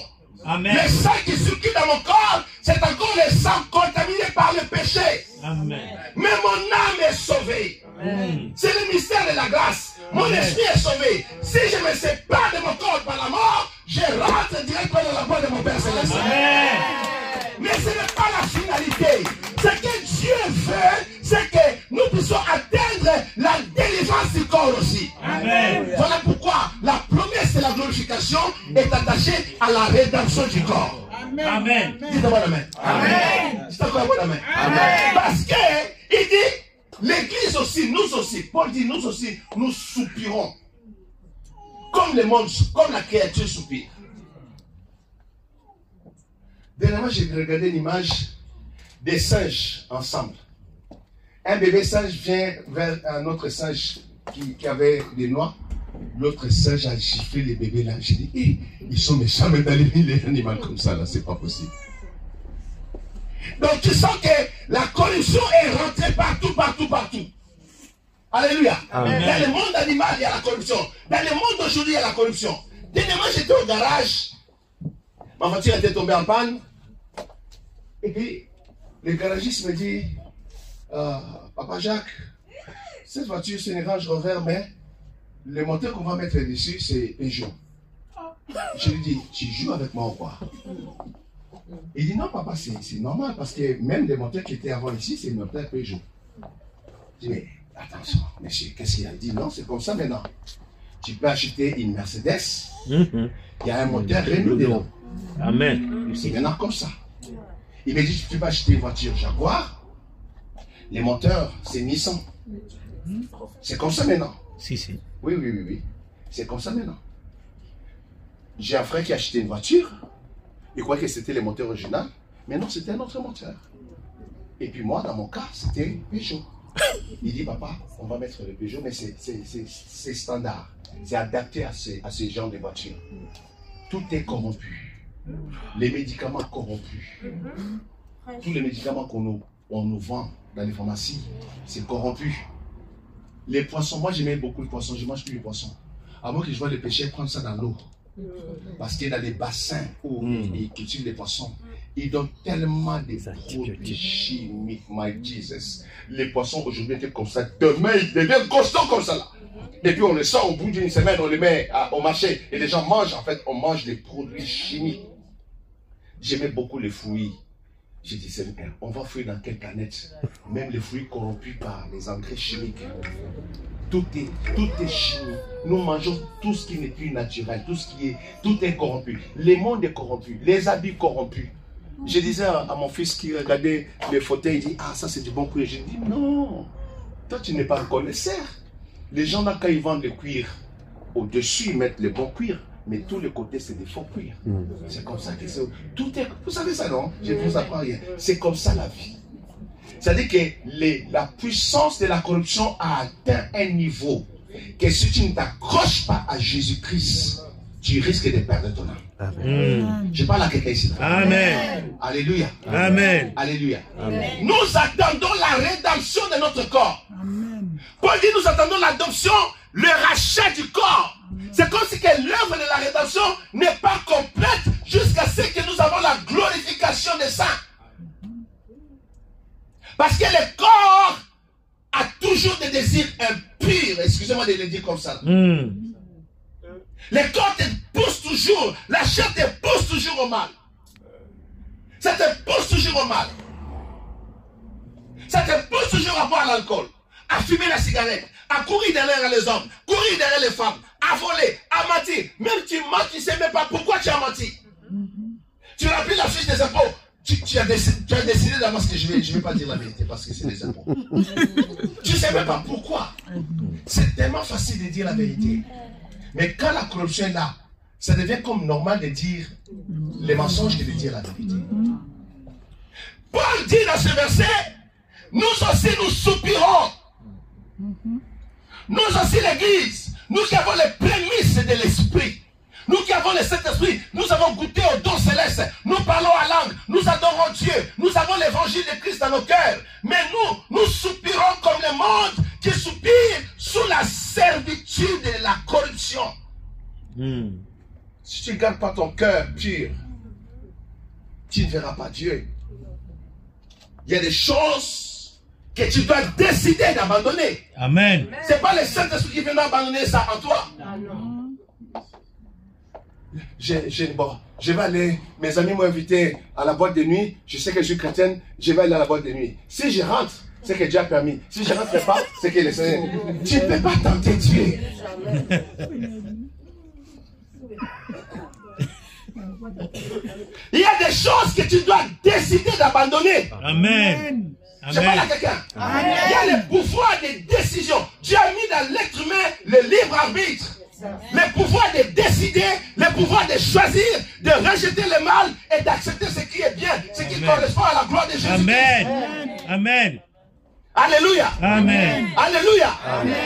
Amen. Le sang qui circule dans mon corps, c'est encore le sang contaminé par le péché. Amen. Mais mon âme est sauvée. C'est le mystère de la grâce. Mon esprit est sauvé. Si je me sépare de mon corps par la mort, je rentre directement dans la voie de mon Père Céleste. Amen. Mais ce n'est pas la finalité. Ce que Dieu veut, c'est que nous puissions atteindre la délivrance du corps aussi. Amen. Voilà pourquoi la promesse de la glorification est attachée à la rédemption du corps. Amen. Dites-moi l'amen. Amen. Dites encore moi l'amen. Parce que il dit, l'église aussi, nous aussi, Paul dit, nous aussi, nous soupirons. Comme le monde, comme la créature soupire. Dernièrement, j'ai regardé une image des singes ensemble. Un bébé singe vient vers un autre singe qui avait des noix. L'autre singe a giflé les bébés là. J'ai dit, ils sont méchants, mais d'aller les animaux comme ça, là, c'est pas possible. Donc tu sens que la corruption est rentrée partout, partout, partout. Alléluia. Amen. Dans le monde animal, il y a la corruption. Dans le monde d'aujourd'hui, il y a la corruption. Dernièrement, j'étais au garage. Ma voiture était tombée en panne. Et puis, le garagiste me dit, Papa Jacques, cette voiture, c'est une Range Rover, mais le moteur qu'on va mettre dessus, c'est Peugeot. Je lui dis, tu joues avec moi ou quoi? Il dit, non, papa, c'est normal, parce que même les moteurs qui étaient avant ici, c'est le moteur Peugeot. Je dis, mais attention, monsieur, qu'est-ce qu'il a dit? Non, c'est comme ça maintenant. Tu peux acheter une Mercedes, il y a un moteur Renault dedans. Amen. C'est maintenant comme ça. Il me dit, tu peux acheter une voiture Jaguar, les moteurs, c'est Nissan. C'est comme ça maintenant. Si, si. Oui. C'est comme ça maintenant. J'ai un frère qui a acheté une voiture. Il croyait que c'était le moteur original. Mais non, c'était un autre moteur. Et puis moi, dans mon cas, c'était Peugeot. Il dit, papa, on va mettre le Peugeot, mais c'est standard. C'est adapté à ce genre de voiture. Tout est corrompu. Les médicaments corrompus. Tous les médicaments qu'on nous vend dans les pharmacies, c'est corrompu. Les poissons, moi j'aimais beaucoup les poissons, je mange plus les poissons. Avant que je vois les pêcheurs prendre ça dans l'eau. Parce que dans les bassins où ils cultivent les poissons, ils donnent tellement de produits chimiques, my Jesus. Les poissons aujourd'hui étaient comme ça, demain ils deviennent costauds comme ça là. Et puis on les sort au bout d'une semaine, on les met au marché et les gens mangent, en fait, on mange des produits chimiques. J'aimais beaucoup les fruits. J'ai dit, Seigneur, on va fouiller dans quelle planète? Même les fruits corrompus par les engrais chimiques. Tout est chimique. Nous mangeons tout ce qui n'est plus naturel, tout est corrompu. Le monde est corrompu, les habits corrompus. Je disais à mon fils qui regardait les fauteuils, il dit, ah ça c'est du bon cuir. J'ai dit, non, toi tu n'es pas un connaisseur. Les gens là quand ils vendent le cuir, au-dessus ils mettent le bon cuir. Mais tous les côtés, c'est des faux cuirs. C'est comme ça que c'est. Tout est. Vous savez ça, non? Je ne vous apprends rien. C'est comme ça la vie. C'est-à-dire que la puissance de la corruption a atteint un niveau que si tu ne t'accroches pas à Jésus-Christ, tu risques de perdre ton âme. Je parle à quelqu'un ici. Amen. Alléluia. Amen. Alléluia. Amen. Nous attendons la rédemption de notre corps. Amen. Paul dit, nous attendons l'adoption, le rachat du corps. C'est comme si que l'œuvre de la rédemption n'est pas complète jusqu'à ce que nous avons la glorification des saints. Parce que le corps a toujours des désirs impurs. Excusez-moi de le dire comme ça. Le corps te pousse toujours, la chair te pousse toujours au mal. Ça te pousse toujours au mal. Ça te pousse toujours à boire l'alcool, à fumer la cigarette, à courir derrière les hommes, courir derrière les femmes, à voler, à mentir. Même tu mens, tu ne sais même pas pourquoi tu as menti. Tu remplis la fiche des impôts. Tu as décidé d'avant ce que je vais pas dire la vérité parce que c'est des impôts. Tu ne sais même pas pourquoi. C'est tellement facile de dire la vérité. Mais quand la corruption est là, ça devient comme normal de dire les mensonges que de dire la vérité. Paul dit dans ce verset, nous aussi nous soupirons. Nous aussi l'église, nous qui avons les prémices de l'esprit. Nous qui avons le Saint-Esprit, nous avons goûté au don céleste. Nous parlons à langue, nous adorons Dieu. Nous avons l'évangile de Christ dans nos cœurs. Mais nous soupirons comme le monde qui soupire sous la servitude de la corruption. Si tu ne gardes pas ton cœur pur, tu ne verras pas Dieu. Il y a des choses que tu dois décider d'abandonner. Amen. Ce n'est pas le Saint-Esprit qui vient d'abandonner ça en toi. Je vais aller, mes amis m'ont invité à la boîte de nuit, je sais que je suis chrétienne, je vais aller à la boîte de nuit. Si je rentre, c'est que Dieu a permis. Si je ne rentre pas, c'est que le Seigneur. Tu ne peux pas tenter Dieu. Il y a des choses que tu dois décider d'abandonner. Amen. Je parle à quelqu'un. Il y a le pouvoir de décision. Dieu a mis dans l'être humain le libre arbitre. Le pouvoir de décider, le pouvoir de choisir, de rejeter le mal et d'accepter ce qui est bien, ce qui correspond à la gloire de Jésus. Amen. Amen. Alléluia. Amen. Alléluia.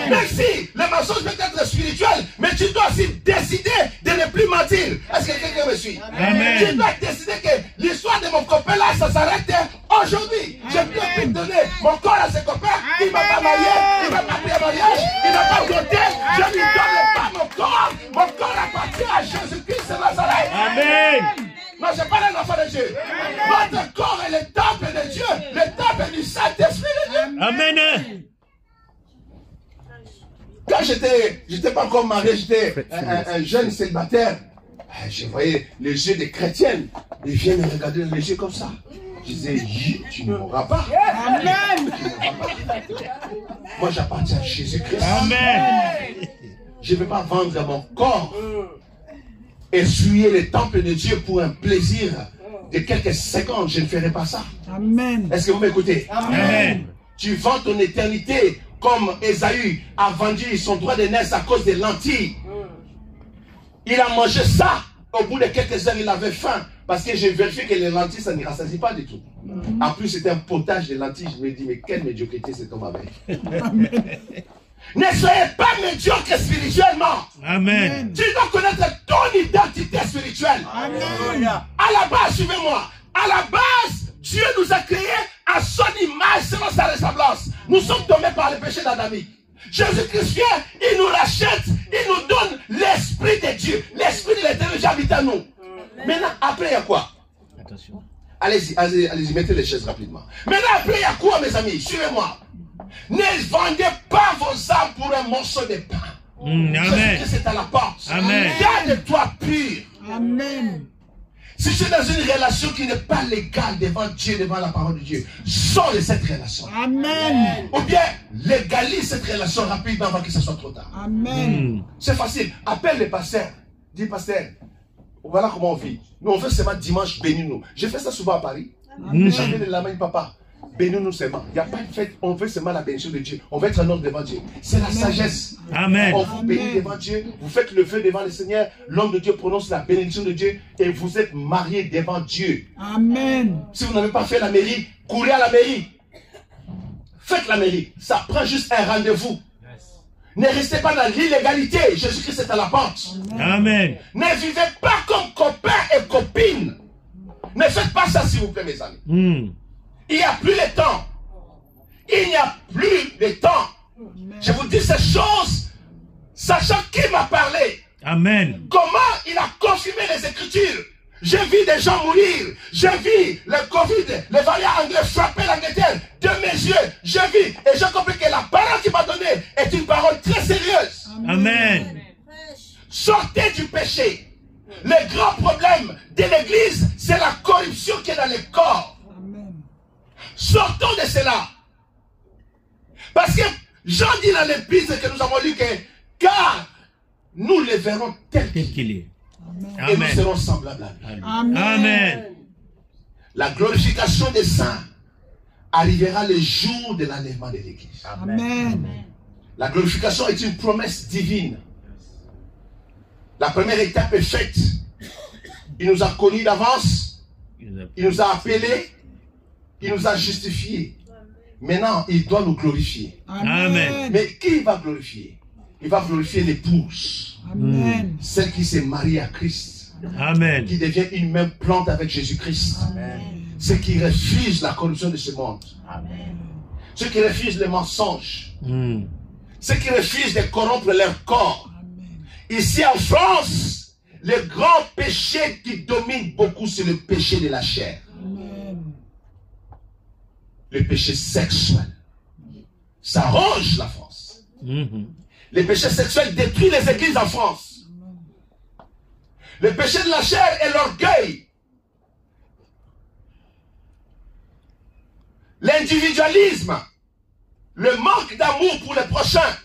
Même si le mensonge peut être spirituel, mais tu dois aussi décider de ne plus mentir. Est-ce que quelqu'un me suit? Amen. Tu dois décider que l'histoire de mon copain là, ça s'arrête aujourd'hui. Je peux plus donner mon corps à ce copain. Il ne m'a pas marié, il ne m'a pas pris un mariage, il n'a pas voté. Je ne lui donne pas mon corps. Mon corps appartient à Jésus-Christ de Nazareth. Amen. Non, je parle d'un enfant de Dieu. Votre corps est le temple de Dieu, le temple du Saint-Esprit de Dieu. Amen. Quand j'étais pas encore marié, j'étais un jeune célibataire. Je voyais les yeux des chrétiennes. Ils viennent me regarder dans les yeux comme ça. Je disais, tu ne mourras pas. Amen. Moi, j'appartiens à Jésus-Christ. Amen. Je ne vais pas vendre mon corps. Essuyer le temple de Dieu pour un plaisir de quelques secondes. Je ne ferai pas ça. Amen. Est-ce que vous m'écoutez? Amen. Tu vends ton éternité comme Ésaü a vendu son droit de naissance à cause des lentilles. Il a mangé ça. Au bout de quelques heures, il avait faim. Parce que j'ai vérifié que les lentilles, ça ne rassasie pas du tout. En plus, c'était un potage de lentilles. Je me dis, mais quelle médiocrité cet homme avait. Ne soyez pas médiocre spirituellement. Amen. Tu dois connaître ton identité spirituelle. Amen. À la base, suivez-moi. À la base, Dieu nous a créés à son image, selon sa ressemblance. Nous sommes tombés par le péché d'Adamique. Jésus-Christ vient, il nous rachète, il nous donne l'Esprit de Dieu. L'Esprit de l'Éternel habite en nous. Maintenant, après, il y a quoi? Attention. Allez-y, mettez les chaises rapidement. Maintenant, après, il y a quoi, mes amis? Suivez-moi. Ne vendez pas vos âmes pour un morceau de pain. Amen. Jésus-Christ est à la porte. Amen. Garde-toi pur. Amen. Si tu es dans une relation qui n'est pas légale devant Dieu, devant la parole de Dieu, sors de cette relation. Amen. Ou bien légalise cette relation rapidement avant que ce soit trop tard. Amen. C'est facile. Appelle les pasteurs. Dis, pasteur, voilà comment on vit. Nous, on fait seulement dimanche, bénis-nous. Je fais ça souvent à Paris. J'appelle la main, papa. Bénis-nous seulement. Il n'y a pas de fête. On veut seulement la bénédiction de Dieu. On veut être un homme devant Dieu. C'est la sagesse. Amen. On vous bénit devant Dieu. Vous faites le vœu devant le Seigneur. L'homme de Dieu prononce la bénédiction de Dieu. Et vous êtes mariés devant Dieu. Amen. Si vous n'avez pas fait la mairie, courez à la mairie. faites la mairie. Ça prend juste un rendez-vous. Ne restez pas dans l'illégalité. Jésus-Christ est à la porte. Amen. Ne vivez pas comme copains et copines. Ne faites pas ça, s'il vous plaît, mes amis. Il n'y a plus le temps. Il n'y a plus le temps. Je vous dis ces choses, sachant qui m'a parlé. Amen. Comment il a confirmé les Écritures. J'ai vu des gens mourir. J'ai vu le Covid, le variant anglais frapper l'Angleterre de mes yeux. J'ai vu et j'ai compris que la parole qu'il m'a donnée est une parole très sérieuse. Amen. Sortez du péché. Le grand problème de l'Église, c'est la corruption qui est dans le corps. Sortons de cela. Parce que Jean dit dans l'épître que nous avons lu que car nous le verrons tel qu'il est. Et nous serons semblables à lui. Amen. La glorification des saints arrivera le jour de l'enlèvement de l'Église. Amen. La glorification est une promesse divine. La première étape est faite. Il nous a connus d'avance. Il nous a appelés. Il nous a justifiés. Maintenant, il doit nous glorifier. Amen. Mais qui va glorifier? Il va glorifier l'épouse. Amen. Celle qui s'est mariée à Christ. Amen. Qui devient une même plante avec Jésus-Christ. Ceux qui refusent la corruption de ce monde. Ceux qui refusent les mensonges. Ceux qui refusent de corrompre leur corps. Ici en France, le grand péché qui domine beaucoup, c'est le péché de la chair. Le péché sexuel. Ça ronge la France. Le péché sexuel détruit les églises en France. Le péché de la chair est l'orgueil. L'individualisme. Le manque d'amour pour les prochains.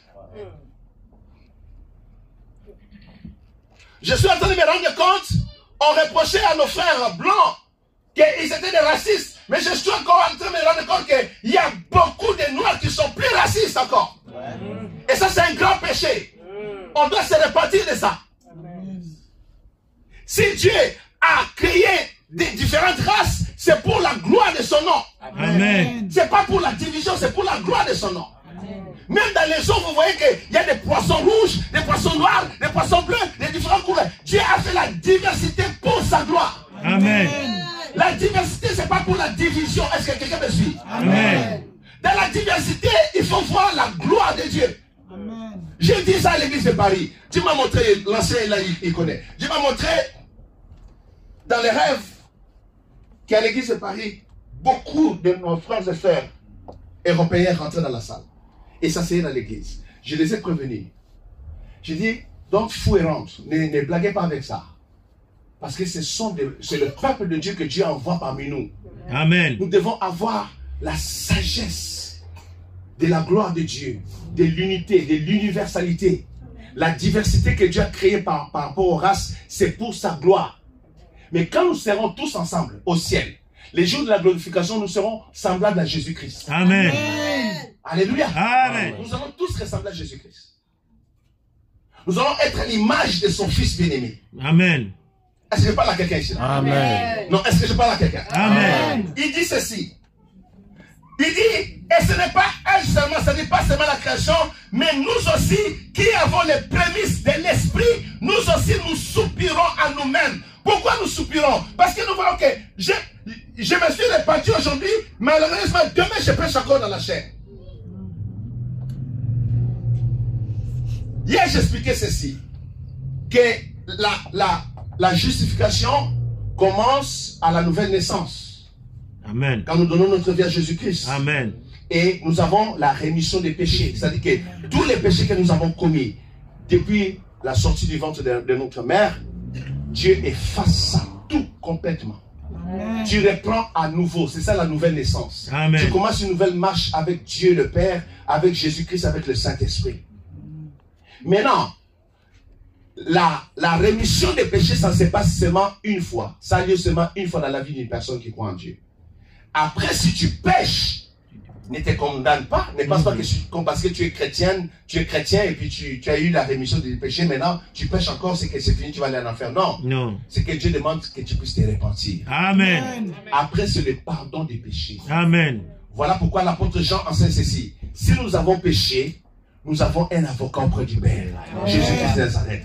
Je suis en train de me rendre compte, on reprochait à nos frères blancs qu'ils étaient des racistes. Mais je suis encore en train de me rendre compte qu'il y a beaucoup de noirs qui sont plus racistes encore. Et ça, c'est un grand péché. On doit se repentir de ça. Si Dieu a créé des différentes races, c'est pour la gloire de son nom. Amen. C'est pas pour la division, c'est pour la gloire de son nom. Même dans les eaux, vous voyez qu'il y a des poissons rouges, des poissons noirs, des poissons bleus, des différentes couleurs. Dieu a fait la diversité pour sa gloire. Amen. La diversité, c'est pas pour la division. Est-ce que quelqu'un me suit? Amen. Dans la diversité, il faut voir la gloire de Dieu. J'ai dit ça à l'église de Paris. Dieu m'a montré, l'ancien là, il connaît. Dieu m'a montré dans les rêves qu'à l'église de Paris, beaucoup de nos frères et sœurs européens rentraient dans la salle et s'asseyaient dans l'église. Je les ai prévenus. J'ai dit, donc fou et rentre, ne blaguez pas avec ça. Parce que c'est le peuple de Dieu que Dieu envoie parmi nous. Amen. Nous devons avoir la sagesse de la gloire de Dieu, de l'unité, de l'universalité. La diversité que Dieu a créée par rapport aux races, c'est pour sa gloire. Mais quand nous serons tous ensemble au ciel, les jours de la glorification, nous serons semblables à Jésus-Christ. Amen. Alléluia. Amen. Nous allons tous ressembler à Jésus-Christ. Nous allons être à l'image de son Fils bien-aimé. Amen. Est-ce que je parle à quelqu'un ici? Amen. Non, est-ce que je parle à quelqu'un? Amen. Il dit ceci. Il dit, et ce n'est pas elle seulement, ce n'est pas seulement la création, mais nous aussi, qui avons les prémices de l'esprit, nous aussi nous soupirons à nous-mêmes. Pourquoi nous soupirons? Parce que nous voyons que je me suis répandu aujourd'hui, malheureusement, demain je pêche encore dans la chair. Hier, j'expliquais ceci, que la justification commence à la nouvelle naissance. Amen. Quand nous donnons notre vie à Jésus-Christ. Amen. Et nous avons la rémission des péchés. C'est-à-dire que tous les péchés que nous avons commis depuis la sortie du ventre de notre mère, Dieu efface ça tout complètement. Amen. Tu reprends à nouveau. C'est ça la nouvelle naissance. Amen. Tu commences une nouvelle marche avec Dieu le Père, avec Jésus-Christ, avec le Saint-Esprit. Maintenant, la rémission des péchés, ça ne se passe seulement une fois. Ça a lieu seulement une fois dans la vie d'une personne qui croit en Dieu. Après, si tu pêches, ne te condamne pas. Ne pense pas que parce que tu es chrétien et puis tu as eu la rémission des péchés, maintenant tu pêches encore, c'est que c'est fini, tu vas aller en enfer. Non. Non. C'est que Dieu demande que tu puisses te repentir. Amen. Après, c'est le pardon des péchés. Amen. Voilà pourquoi l'apôtre Jean enseigne ceci. Si nous avons péché, nous avons un avocat auprès du Père, Jésus-Christ de Nazareth,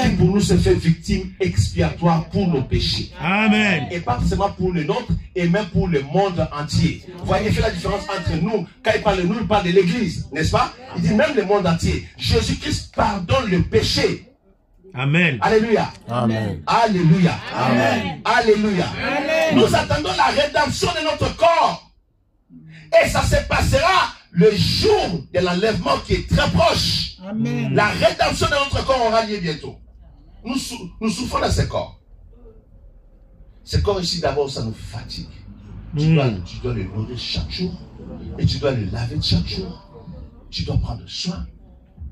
qui pour nous se fait victime expiatoire pour nos péchés. Amen. Et pas seulement pour le nôtre, et même pour le monde entier. Vous voyez, il fait la différence entre nous. Quand il parle de nous, il parle de l'église, n'est-ce pas? Il dit même le monde entier. Jésus-Christ pardonne le péché. Amen. Alléluia. Amen. Alléluia. Amen. Alléluia. Amen. Nous attendons la rédemption de notre corps. Et ça se passera le jour de l'enlèvement qui est très proche. Amen. La rédemption de notre corps aura lieu bientôt. Nous souffrons de ce corps. Ce corps ici, d'abord, ça nous fatigue. Tu dois le nourrir chaque jour. Et tu dois le laver chaque jour. Tu dois prendre soin.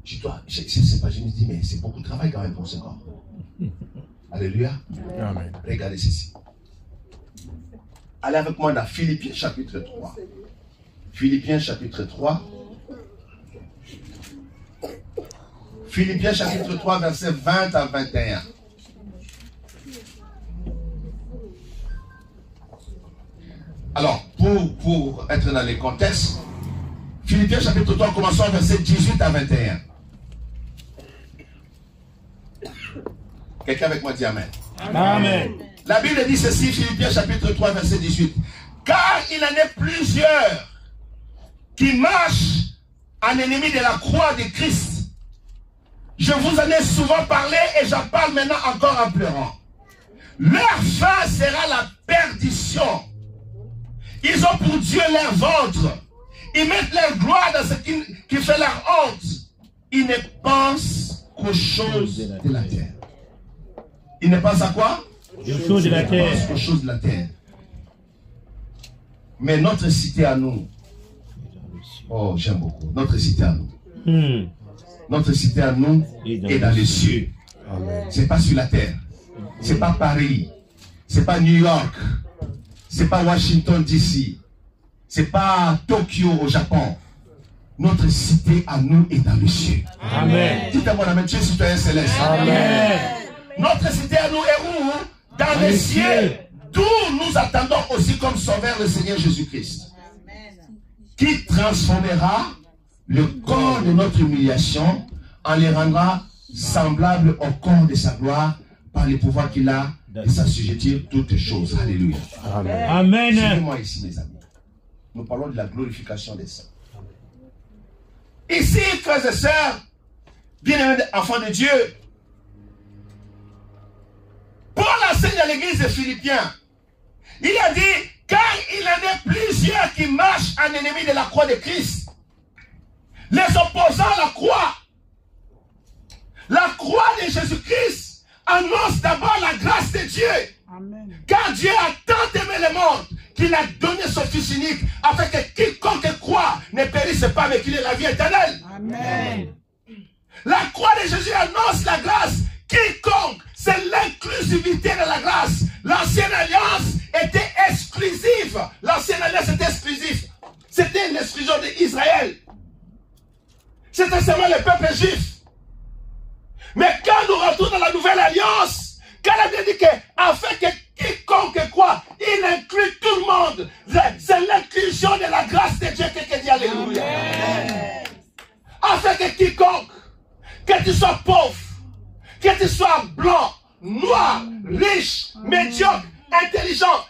Tu dois... Je ne sais pas, je me dis, mais c'est beaucoup de travail quand même pour ce corps. Alléluia. Amen. Regardez ceci. Allez avec moi dans Philippiens chapitre 3. Philippiens chapitre 3. Philippiens chapitre 3, versets 20 à 21. Alors, pour être dans les contextes, Philippiens chapitre 3, commençons verset 18 à 21. Quelqu'un avec moi dit Amen. Amen. La Bible dit ceci, Philippiens chapitre 3, verset 18. Car il en est plusieurs qui marchent en ennemi de la croix de Christ. Je vous en ai souvent parlé et j'en parle maintenant encore en pleurant. Leur fin sera la perdition. Ils ont pour Dieu leur ventre. Ils mettent leur gloire dans ce qui fait leur honte. Ils ne pensent qu'aux choses de la terre. Ils ne pensent à quoi? Aux choses de la terre. Ils pensent aux choses de la terre. Mais notre cité à nous, oh j'aime beaucoup, notre cité à nous. Notre cité à nous est dans les cieux. C'est pas sur la terre. C'est pas Paris. C'est pas New York. C'est pas Washington DC. C'est pas Tokyo au Japon. Notre cité à nous est dans les cieux. Amen. Dites à mon ami, tu es citoyen céleste. Amen. Notre cité à nous est où? Dans les cieux. D'où nous attendons aussi comme sauveur le Seigneur Jésus-Christ. Qui transformera le corps de notre humiliation en les rendra semblables au corps de sa gloire par les pouvoirs qu'il a de s'assujettir toutes choses. Alléluia. Amen. Suivez-moi ici, mes amis. Nous parlons de la glorification des saints. Ici, frères et sœurs, bien-aimés enfants de Dieu, Paul enseigne à l'église de Philippiens. Il a dit, car il en est plusieurs qui marchent en ennemi de la croix de Christ. Les opposants à la croix de Jésus-Christ annonce d'abord la grâce de Dieu. Amen. Car Dieu a tant aimé le monde qu'il a donné son Fils unique afin que quiconque croit ne périsse pas mais qu'il ait la vie éternelle. Amen. La croix de Jésus annonce la grâce. Quiconque, c'est l'inclusivité de la grâce. L'ancienne alliance était exclusive. L'ancienne alliance était exclusive. C'était l'exclusion d'Israël. C'était seulement le peuple juif. Mais quand nous rentrons dans la nouvelle alliance, quand la Bible dit que, afin que quiconque croit, il inclut tout le monde. C'est l'inclusion de la grâce de Dieu qui dit alléluia. Amen. Afin que quiconque, que tu sois pauvre, que tu sois blanc, noir, riche, médiocre, intelligent,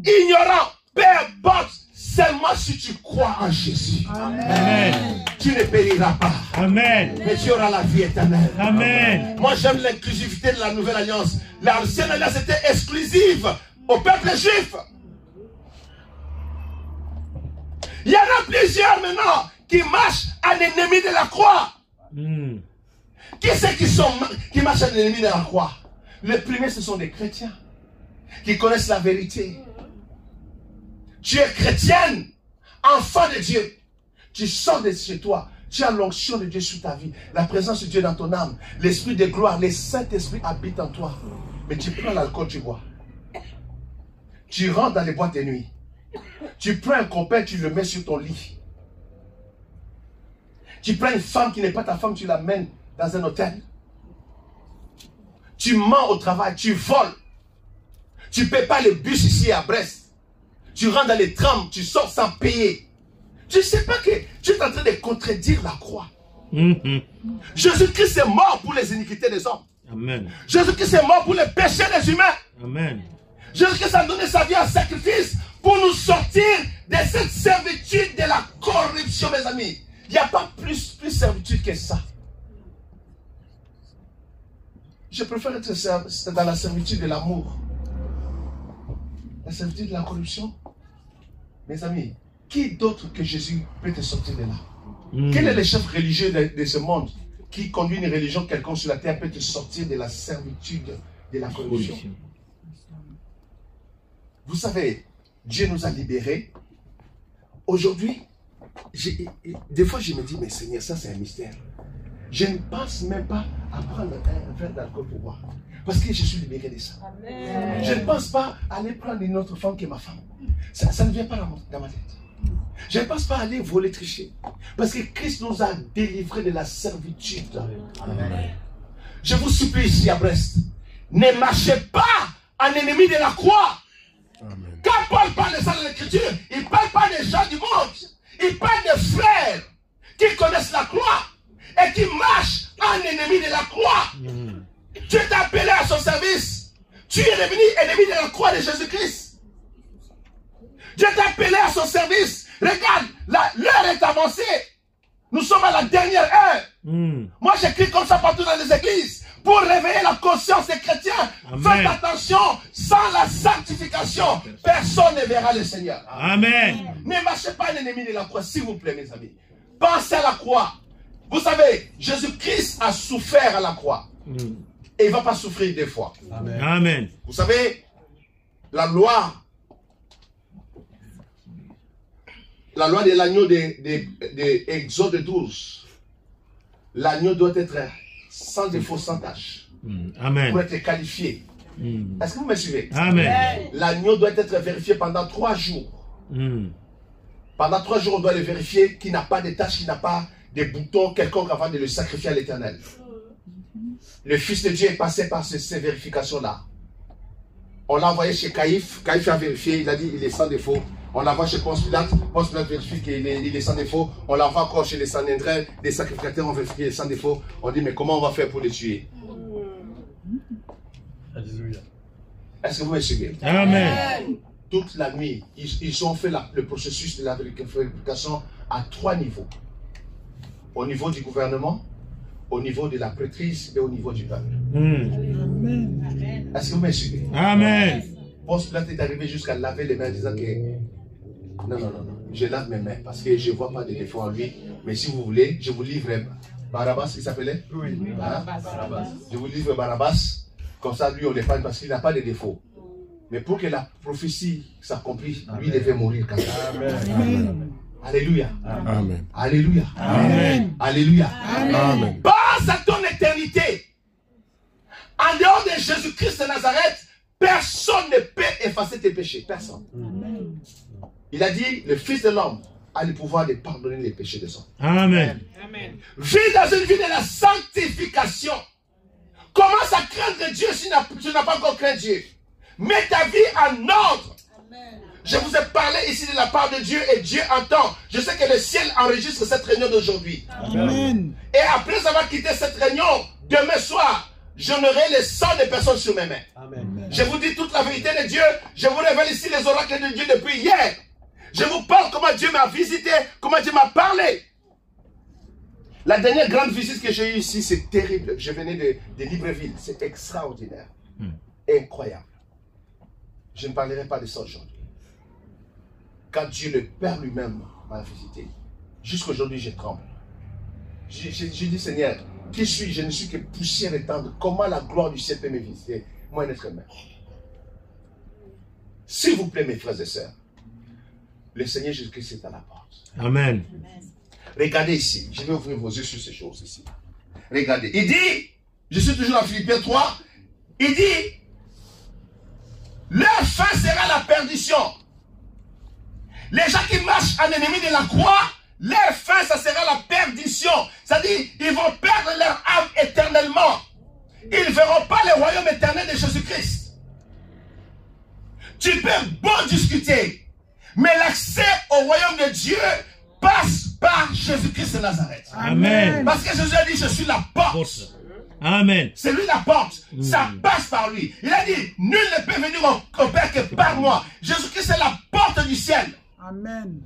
ignorant, peu importe, seulement si tu crois en Jésus. Amen. Tu ne périras pas. Amen. Mais tu auras la vie éternelle. Amen. Moi j'aime l'inclusivité de la nouvelle alliance. L'ancienne alliance était exclusive au peuple juif. Il y en a plusieurs maintenant qui marchent en ennemi de la croix. Qui c'est qui marchent en ennemi de la croix? Les premiers, ce sont des chrétiens qui connaissent la vérité. Tu es chrétienne, enfant de Dieu. Tu sors de chez toi. Tu as l'onction de Dieu sur ta vie. La présence de Dieu dans ton âme. L'esprit de gloire, le Saint-Esprit habite en toi. Mais tu prends l'alcool, tu bois. Tu rentres dans les boîtes de nuit. Tu prends un copain, tu le mets sur ton lit. Tu prends une femme qui n'est pas ta femme, tu l'amènes dans un hôtel. Tu mens au travail, tu voles. Tu ne paies pas le bus ici à Brest. tu rentres dans les trams, tu sors sans payer. Tu ne sais pas que tu es en train de contredire la croix. Jésus-Christ est mort pour les iniquités des hommes. Amen. Jésus-Christ est mort pour les péchés des humains. Amen. Jésus-Christ a donné sa vie en sacrifice pour nous sortir de cette servitude de la corruption, mes amis. Il n'y a pas plus servitude que ça. Je préfère être dans la servitude de l'amour. La servitude de la corruption. Mes amis, qui d'autre que Jésus peut te sortir de là? Quel est le chef religieux de ce monde qui conduit une religion quelconque sur la terre peut te sortir de la servitude de la corruption? Vous savez, Dieu nous a libérés. Aujourd'hui, des fois je me dis, mais Seigneur, ça c'est un mystère. Je ne pense même pas à prendre un verre d'alcool pour boire. Parce que je suis libéré de ça. Amen. Je ne pense pas aller prendre une autre femme que ma femme. Ça ne vient pas dans ma tête. Je ne pense pas aller voler, tricher. Parce que Christ nous a délivrés de la servitude. Amen. Je vous supplie ici à Brest, ne marchez pas en ennemi de la croix. Amen. Quand Paul parle de ça dans l'Écriture, il ne parle pas des gens du monde. Il parle des frères qui connaissent la croix et qui marchent en ennemi de la croix. Tu es appelé à son service. Tu es devenu ennemi de la croix de Jésus-Christ. Dieu t'a appelé à son service. Regarde, l'heure est avancée. Nous sommes à la dernière heure. Moi, j'écris comme ça partout dans les églises pour réveiller la conscience des chrétiens. Amen. Faites attention, sans la sanctification, personne ne verra le Seigneur. Amen. Ne marchez pas un ennemi de la croix, s'il vous plaît, mes amis. Pensez à la croix. Vous savez, Jésus-Christ a souffert à la croix. Et il ne va pas souffrir deux fois. Amen. Amen. Vous savez, la loi de l'agneau de Exode 12, l'agneau doit être sans défaut, sans tâche. Amen. Pour être qualifié. Est-ce que vous me suivez? Amen. L'agneau doit être vérifié pendant 3 jours. Pendant 3 jours, on doit le vérifier qu'il n'a pas de tâches, qu'il n'a pas de boutons quelconques avant de le sacrifier à l'Éternel. Le Fils de Dieu est passé par ces vérifications-là. On l'a envoyé chez Caïphe. Caïphe a vérifié, il a dit il est sans défaut. On l'envoie chez Ponce Pilate. Ponce Pilate vérifie qu'il est sans défaut. On l'envoie encore chez les Sanhédrin, des sacrificateurs, on vérifie qu'il est sans défaut. On dit mais comment on va faire pour le tuer? Alléluia. Est-ce que vous me suivez? Amen. Toute la nuit, ils ont fait le processus de la vérification à 3 niveaux. Au niveau du gouvernement, au niveau de la prêtrise et au niveau du peuple. Amen. Est-ce que vous me suivez? Amen. Ponce Pilate est arrivé jusqu'à laver les mains en disant que non, je lave mes mains parce que je ne vois pas de défaut en lui. Mais si vous voulez, je vous livre Barabbas, il s'appelait? Oui, Barabbas. Je vous livre Barabbas, comme ça lui on l'épargne parce qu'il n'a pas de défaut. Mais pour que la prophétie s'accomplisse, lui devait mourir quand même. Amen. Alléluia. Amen. Alléluia. Amen. Alléluia. Amen. Pense à ton éternité. En dehors de Jésus-Christ de Nazareth, personne ne peut effacer tes péchés. Personne. Amen. Il a dit, le Fils de l'homme a le pouvoir de pardonner les péchés des hommes. Amen. Amen. Vis dans une vie de la sanctification. Commence à craindre Dieu si tu n'as pas encore craint Dieu. Mets ta vie en ordre. Amen. Je vous ai parlé ici de la part de Dieu et Dieu entend. Je sais que le ciel enregistre cette réunion d'aujourd'hui. Amen. Et après avoir quitté cette réunion, demain soir, j'en aurai le sang de personnes sur mes mains. Amen. Je vous dis toute la vérité de Dieu. Je vous révèle ici les oracles de Dieu depuis hier. Je vous parle comment Dieu m'a visité, comment Dieu m'a parlé. La dernière grande visite que j'ai eue ici, c'est terrible. Je venais de Libreville. C'est extraordinaire. Incroyable. Je ne parlerai pas de ça aujourd'hui. Quand Dieu le Père lui-même m'a visité, jusqu'aujourd'hui je tremble. J'ai dit Seigneur, qui suis-je? Je ne suis que poussière et tendre. Comment la gloire du ciel peut me visiter? Moi, un être humain. S'il vous plaît, mes frères et sœurs, le Seigneur Jésus-Christ est à la porte. Amen. Regardez ici. Je vais ouvrir vos yeux sur ces choses ici. Regardez. Il dit, je suis toujours dans Philippiens 3, il dit, leur fin sera la perdition. Les gens qui marchent en ennemi de la croix, leur fin, ça sera la perdition. C'est-à-dire, ils vont perdre leur âme éternellement. Ils ne verront pas le royaume éternel de Jésus-Christ. Tu peux beau discuter. Mais l'accès au royaume de Dieu passe par Jésus-Christ de Nazareth. Amen. Parce que Jésus a dit, je suis la porte. Amen. C'est lui la porte. Ça passe par lui. Il a dit, nul ne peut venir au Père que par moi. Jésus-Christ est la porte du ciel. Amen.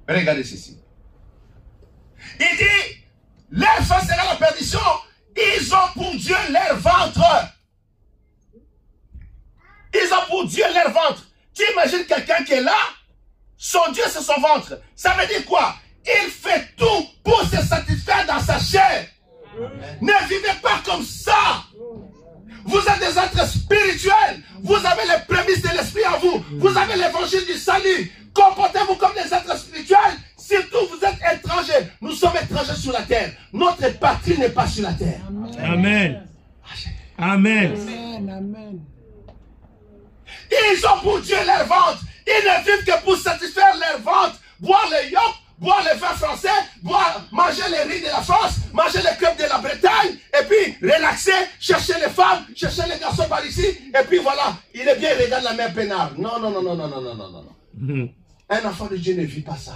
Regardez ceci. Il dit, leur fin sera la perdition. Ils ont pour Dieu leur ventre. Ils ont pour Dieu leur ventre. Tu imagines quelqu'un qui est là, son Dieu c'est son ventre. Ça veut dire quoi? Il fait tout pour se satisfaire dans sa chair. Ne vivez pas comme ça. Vous êtes des êtres spirituels. Vous avez les prémices de l'esprit en vous. Vous avez l'évangile du salut. Comportez-vous comme des êtres spirituels. Surtout, vous êtes étrangers. Nous sommes étrangers sur la terre. Notre patrie n'est pas sur la terre. Amen. Amen. Amen. Amen. Ils ont pour Dieu leur ventre. Ils ne vivent que pour satisfaire leur ventre. Boire le yop, boire le vin français, manger les riz de la France, manger les crêpes de la Bretagne, et puis relaxer, chercher les femmes, chercher les garçons par ici, et puis voilà, il est bien, il regarde la mer peinard. Non, non, non, non, non, non, non, non, non. Un enfant de Dieu ne vit pas ça.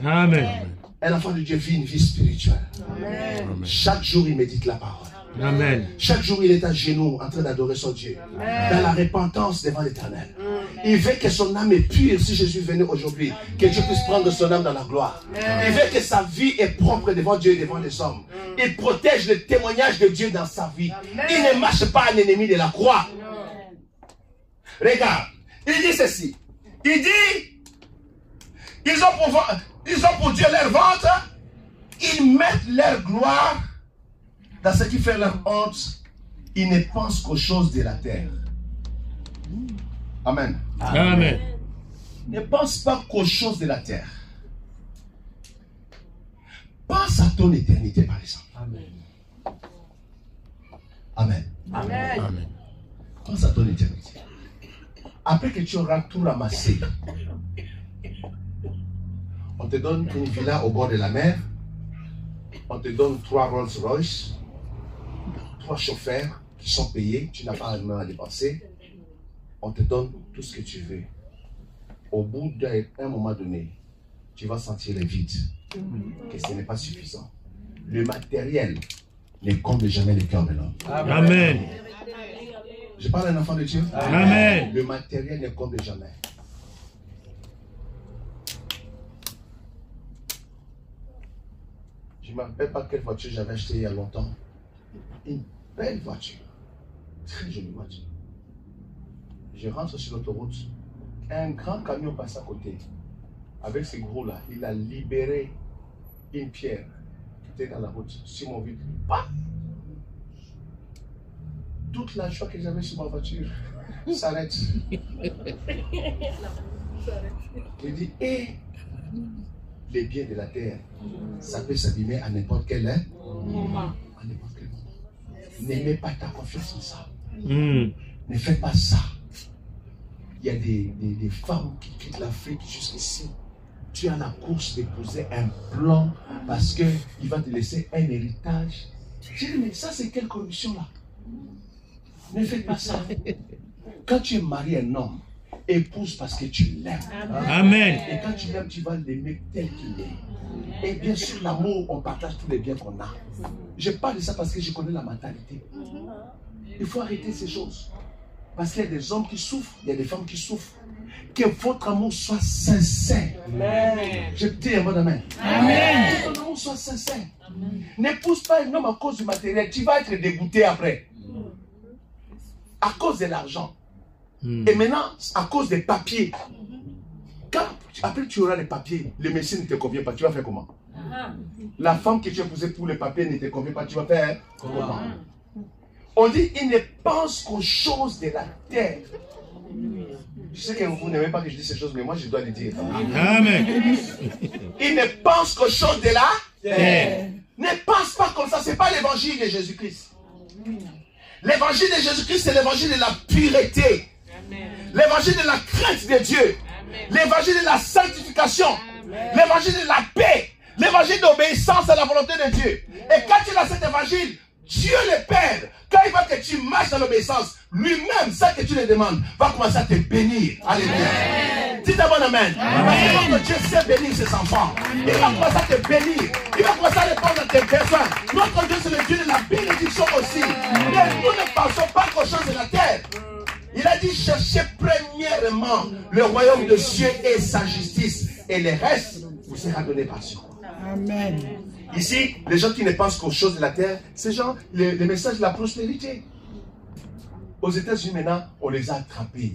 Amen. Un enfant de Dieu vit une vie spirituelle. Amen. Chaque jour, il médite la parole. Amen. Chaque jour, il est à genoux en train d'adorer son Dieu. Dans la repentance devant l'Éternel. Il veut que son âme est pure si Jésus venait aujourd'hui. Que Dieu puisse prendre son âme dans la gloire. Il veut que sa vie est propre devant Dieu et devant les hommes. Il protège le témoignage de Dieu dans sa vie. Il ne marche pas un ennemi de la croix. Regarde, il dit ceci. Il dit, ils ont pour Dieu leur ventre. Ils mettent leur gloire dans ce qui fait leur honte. Ils ne pensent qu'aux choses de la terre. Amen. Amen. Ne pense pas qu'aux choses de la terre. Pense à ton éternité, par exemple. Amen. Amen. Amen. Pense à ton éternité. Après que tu auras tout ramassé, on te donne une villa au bord de la mer. On te donne 3 Rolls Royce, 3 chauffeurs qui sont payés. Tu n'as pas un main à dépenser. On te donne tout ce que tu veux. Au bout d'un moment donné, tu vas sentir le vide, que ce n'est pas suffisant. Le matériel ne comble jamais le cœur de l'homme. Amen. Je parle à un enfant de Dieu. Amen. Le matériel ne comble jamais. Je ne me rappelle pas quelle voiture j'avais achetée il y a longtemps. Une belle voiture. Très jolie voiture. Je rentre sur l'autoroute. Un grand camion passe à côté. Avec ce gros-là, il a libéré une pierre qui était dans la route. Sur mon vitre. Bah! Toute la joie que j'avais sur ma voiture s'arrête. Je dis, les biens de la terre, ça peut s'abîmer à n'importe quel moment. À n'importe quel moment. N'aimez pas ta confiance en ça. Ne faites pas ça. Il y a des femmes qui quittent l'Afrique jusqu'ici. Tu as la course d'épouser un blanc parce qu'il va te laisser un héritage. Je dis, mais ça c'est quelle corruption là? Ne faites pas ça. Quand tu maries un homme, épouse parce que tu l'aimes. Amen. Et quand tu l'aimes, tu vas l'aimer tel qu'il est. Et bien sûr, l'amour, on partage tous les biens qu'on a. Je parle de ça parce que je connais la mentalité. Il faut arrêter ces choses. Parce qu'il y a des hommes qui souffrent, il y a des femmes qui souffrent. Que votre amour soit sincère. Amen. Je dis un mot d'amen. Amen. Que ton amour soit sincère. N'épouse pas un homme à cause du matériel. Tu vas être dégoûté après. À cause de l'argent. Et maintenant, à cause des papiers. Quand après tu auras les papiers, le médecin ne te convient pas, tu vas faire comment? La femme que tu as épousée pour les papiers ne te convient pas, tu vas faire comment? On dit, il ne pense qu'aux choses de la terre. Je sais que vous n'aimez pas que je dise ces choses, mais moi je dois les dire. Amen. Il ne pense qu'aux choses de la terre. Ne pense pas comme ça, ce n'est pas l'évangile de Jésus-Christ. L'évangile de Jésus-Christ, c'est l'évangile de la pureté. L'évangile de la crainte de Dieu. L'évangile de la sanctification. L'évangile de la paix. L'évangile d'obéissance à la volonté de Dieu. Et quand tu as cet évangile, Dieu le Père, quand il voit que tu marches dans l'obéissance, lui-même, ça que tu lui demandes, va commencer à te bénir. Alléluia. Dis d'abord Amen. Parce que notre Dieu sait bénir ses enfants. Il va commencer à te bénir. Il va commencer à répondre à tes besoins. Notre Dieu, c'est le Dieu de la bénédiction aussi. Mais nous ne pensons pas qu'aux choses de la terre. Il a dit, cherchez premièrement le royaume de Dieu et sa justice. Et le reste vous sera donné par Dieu. Amen. Ici, les gens qui ne pensent qu'aux choses de la terre, c'est genre les messages de la prospérité. Aux États-Unis, maintenant, on les a attrapés.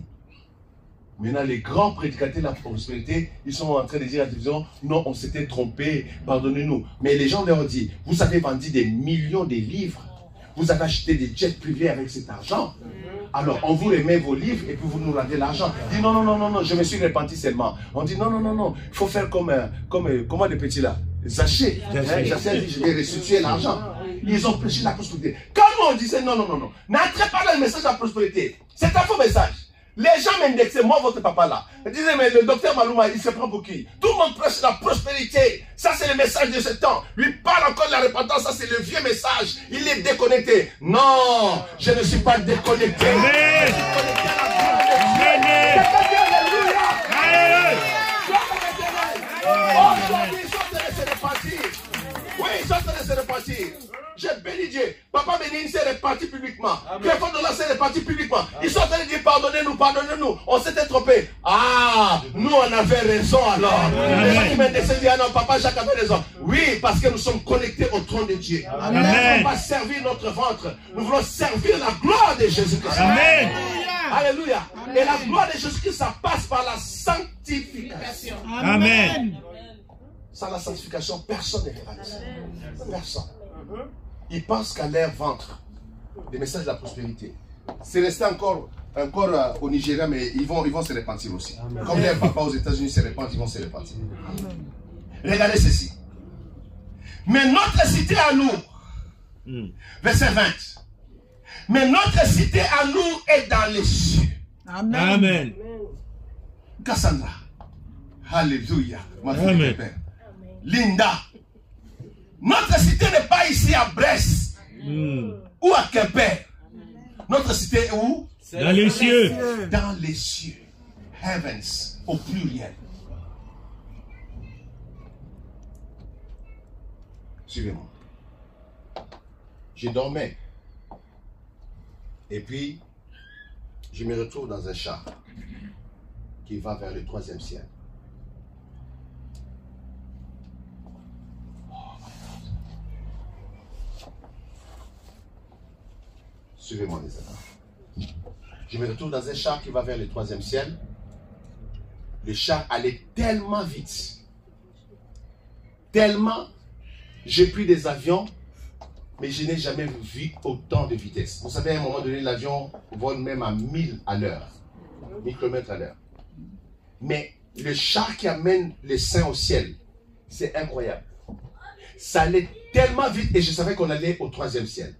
Maintenant, les grands prédicateurs de la prospérité, ils sont en train de dire à la télévision, non, on s'était trompé, pardonnez-nous. Mais les gens leur disent, vous avez vendu des millions de livres, vous avez acheté des jets privés avec cet argent. Alors, on vous remet vos livres et puis vous nous rendez l'argent. Il dit non, non, non, non, non, je me suis repenti seulement. On dit non, non, non, non, il faut faire comme comment les petits là, Zaché. Zaché dit, je vais restituer l'argent. Ils ont prêché la prospérité. Quand nous on disait non, non, non, non, n'entrez pas dans le message de la prospérité. C'est un faux message. Les gens m'indexaient, moi votre papa là. Ils disaient, mais le docteur Malouma, il se prend pour qui? Tout le monde prêche la prospérité. Ça c'est le message de ce temps. Lui parle encore de la repentance, ça c'est le vieux message. Il est déconnecté. Non, je ne suis pas déconnecté. Amen. Je suis connecté à la gloire de Dieu. Alléluia. Aujourd'hui, ils sont en train de se repentir. Oui, ils sont en train de se repentir. J'ai béni Dieu. Papa Bénin s'est réparti publiquement. Pierre Dollar s'est réparti publiquement. Ils sont en train de dire pardonnez-nous, pardonnez-nous. On s'était trompé. Ah, nous on avait raison alors. Les gens qui m'intéressent disent ah non, papa Jacques avait raison. Oui, parce que nous sommes connectés au trône de Dieu. Nous ne voulons pas servir notre ventre. Nous voulons servir la gloire de Jésus-Christ. Amen. Alléluia. Et la gloire de Jésus-Christ, ça passe par la sanctification. Amen. Sans la sanctification, personne ne verra ici. Personne. Ils pensent qu'à leur ventre, des messages de la prospérité. C'est resté encore au Nigeria, mais ils vont se repentir aussi. Amen. Comme les papas aux États-Unis se répandent, ils vont se repentir. Amen. Regardez ceci. Mais notre cité à nous, verset 20. Mais notre cité à nous est dans les cieux. Amen. Amen. Cassandra. Alléluia. Ma fille Père. Linda. Notre cité n'est pas ici à Brest ou à Québec. Notre cité est où? Dans les cieux. Dans les cieux. Heavens, au pluriel. Suivez-moi. Je dormais. Et puis, je me retrouve dans un char qui va vers le 3e ciel. Suivez-moi les amis. Je me retrouve dans un char qui va vers le 3e ciel. Le char allait tellement vite. Tellement. J'ai pris des avions, mais je n'ai jamais vu autant de vitesse. Vous savez, à un moment donné, l'avion vole même à 1000 à l'heure. 1000 km à l'heure. Mais le char qui amène les saints au ciel, c'est incroyable. Ça allait tellement vite et je savais qu'on allait au 3e ciel.